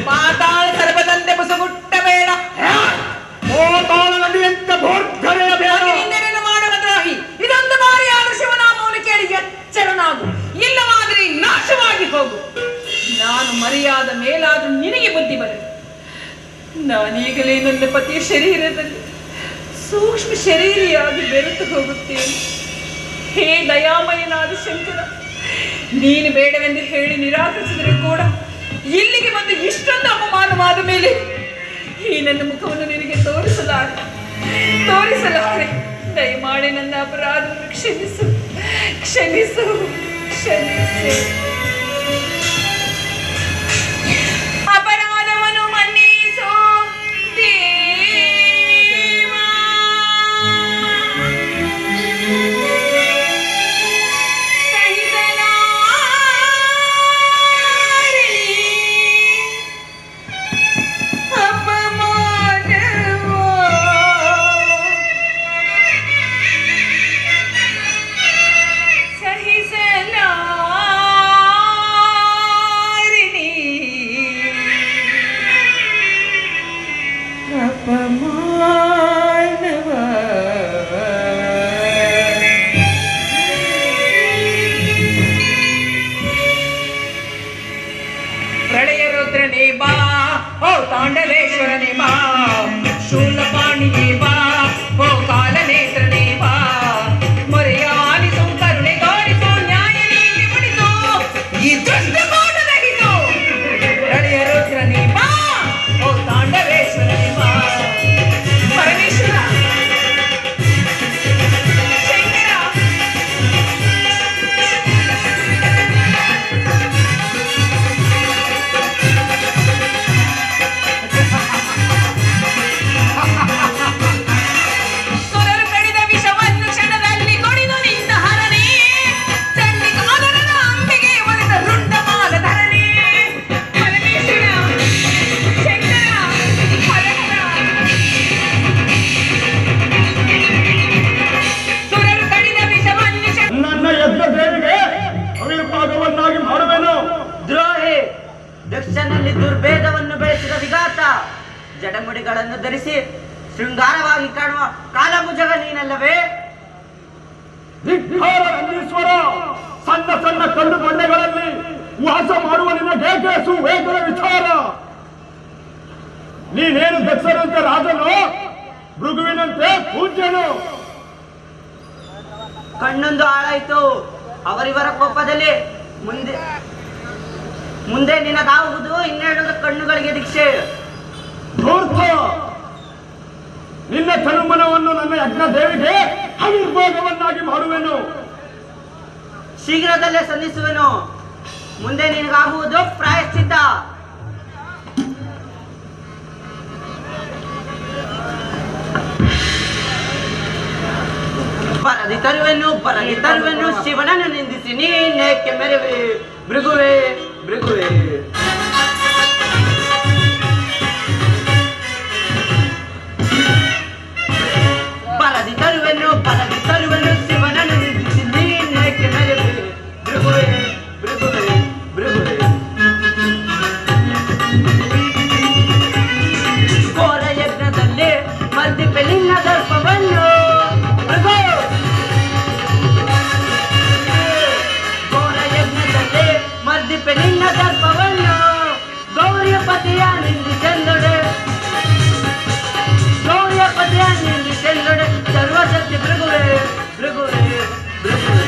ಪಾತಾಳ ಸರ್ಪದಂತೆ ಬುಸಗುಟ್ಟಬೇಡ ಮೋತಾಳ ನದಿಯಂತ ಭೋರ್ಧರೆಯ ಬೇಡ ನಿನ್ನೆರನ್ನು ಮಾಡುವ ದ್ರೋಹಿ ಇದೊಂದು ಬಾರಿ ಆದ ಶಿವನಾಮವನ್ನು ಕೇಳಿ ಎಚ್ಚರನಾಗು ಇಲ್ಲವಾದರೆ ನಾಶವಾಗಿ ಹೋಗು ನಾನು ಮರೆಯಾದ ಮೇಲಾದ್ರೂ ನಿನಗೆ ಬುದ್ಧಿ ಬರಲಿ ನಾನೀಗಲೇ ನನ್ನ ಪತಿಯ ಶರೀರದಲ್ಲಿ ಸೂಕ್ಷ್ಮ ಶರೀರಿಯಾಗಿ ಬೆರೆತು ಹೋಗುತ್ತೇನೆ ಹೇ ದಯಾಮಯನಾದ ಶಂಕರ ನೀನು ಬೇಡವೆಂದು ಹೇಳಿ ನಿರಾಕರಿಸಿದರೂ ಕೂಡ ಇಲ್ಲಿಗೆ ಬಂದು ಇಷ್ಟೊಂದು ಅಪಮಾನವಾದ ಮೇಲೆ ಈ ನನ್ನ ಮುಖವನ್ನು ನಿನಗೆ ತೋರಿಸಲಾರೆ ದಯಮಾಡಿ ನನ್ನ ಅಪರಾಧವನ್ನು ಕ್ಷಮಿಸು ಕ್ಷಮಿಸು ಕ್ಷಮಿಸು ಅಪರಾಧವನ್ನು ಮನ್ನಿಸು ದೇವಾ. ಪ್ರಳಯ ರುದ್ರನೇ ಬಾ, ಓ ತಾಂಡವೇಶ್ವರನೇ ಬಾ, ಶೂಲಪಾಣಿನೇ ಬಾ, ಓ ಕಾಲನೇತ್ರನೇ ಬಾ, ಮೊರೆಯ ಆಲಿಸು ಕರುಣೆ ತೋರಿಸು ನ್ಯಾಯ ನೀತಿ ಮುಡಿಸು ಈ ದುಷ್ಟ ಕೋಟದಗಿಸು. ಪ್ರಳಯ ರುದ್ರನೇ ಬಾ, ಓ ತಾಂಡವೇಶ್ವರನೇ ಬಾ. ಪರಮೇಶ್ವರ, ಶಂಕರ, ದಕ್ಷನಲ್ಲಿ ದುರ್ಭೇದವನ್ನು ಬೆಳೆಸಿದ ವಿಘಾತ. ಜಡಮುಡಿಗಳನ್ನು ಧರಿಸಿ ಶೃಂಗಾರವಾಗಿ ಕಾಣುವ ಕಾಲಭುಜಗ ನೀನಲ್ಲವೇ? ಧಿಕ್ಕಾರರಂಗೀಶ್ವರ, ಸಣ್ಣ ಸಣ್ಣ ಕಲ್ಲು ಬಂಡೆಗಳಲ್ಲಿ ವಾಸ ಮಾಡುವ ನಿನ್ನ ಹೇಗೆ ಸುವೇಗದ ವಿಚಾರ. ನೀನೇನು ದಕ್ಷರಂತೆ ರಾಜನು, ಭೃಗುವಿನಂತೆ ಪೂಜ್ಯನು. ಕಣ್ಣೊಂದು ಹಾಳಾಯ್ತು. ಅವರಿವರ ಕೋಪದಲ್ಲಿ ಮುಂದೆ ನಿನಗಾಗುವುದು 12 ಕಣ್ಣುಗಳಿಗೆ ದೀಕ್ಷೆ. ಧೂರ್ತ, ನಿನ್ನ ತನುಮನವನ್ನು ನನ್ನ ಯಜ್ಞ ದೇವಿಗೆ ಅವಿರ್ಭೋಗವನ್ನಾಗಿ ಮಾಡುವೆನು. ಶೀಘ್ರದಲ್ಲೇ ಸಂಧಿಸುವೆನು. ಮುಂದೆ ನಿನಗಾಗುವುದು ಪ್ರಾಯಶ್ಚಿತ್ತ. ಬರದಿ ತರುವೆನು ಶಿವನನ್ನು ನಿಂದಿಸಿ ನೀನೇಕೆ ಮೆರವೆ ಭೃಗುವೆ ಭೃಗುವೆ. ಬರದಿ ತರುವೆನು ಶಿವನನ್ನು ನಿಂದಿಸಿ ನೀನೇಕೆ ಮೆರವೆ ಭೃಗುವೆ ಭೃಗುವೆ ಭೃಗುವೆ. ಘೋರ ಯಜ್ಞದಲ್ಲಿ ಮರ್ದಿಪೆ ನಿನ್ನ ದರ್ಪವನ್ನು ಭೃಗು. ಘೋರ ಯಜ್ಞದಲ್ಲಿ ಮರ್ದಿಪೆ ನಿನ್ನ ದರ್ಪವನ್ನು ಗೌರಿಯ ಪತಿಯ ನಿಂದಿಸೆಲ್ಲೊಡೆ. ಗೌರಿಯ ಪತಿಯ ನಿಂದಿಸೆಲ್ಲೊಡೆ ಸರ್ವಶಕ್ತಿ ಭೃಗುವೆ ಭೃಗುವೆ ಭೃಗುವೆ.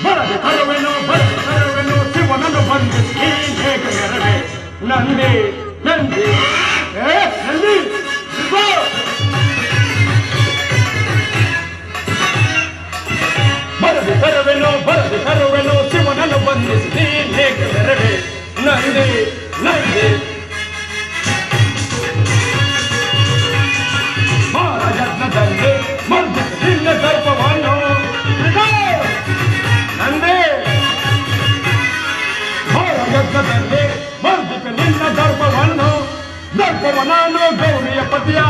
ಬರದೆ ತರುವೆನು ಶಿವನನ್ನು ಬಂಧಿಸಿ ಹೇಗೆ ಮೆರವೆ ನಂದಿ ನಂದಿ ನಂದಿ ಭೃಗು. ಬರದೆ ತರುವೆನು ಶಿವನನ್ನು ಬಂಧಿಸಿ ಹೇಗೆ ಮೆರವೆ ನಂದಿ ನಂದಿ. ಮಹಾರಾಜನಲ್ಲಿ ಮರ್ದಿಸಿ ನಿನ್ನ ದರ್ಪವನ್ನು ನಂದಿ. ಮಹಾರಾಜನಲ್ಲಿ ಮರ್ದಿಸಿ ನಿನ್ನ ದರ್ಪವನ್ನು ದರ್ಪವನಾನು ಗೌರಿಯ ಪತಿಯ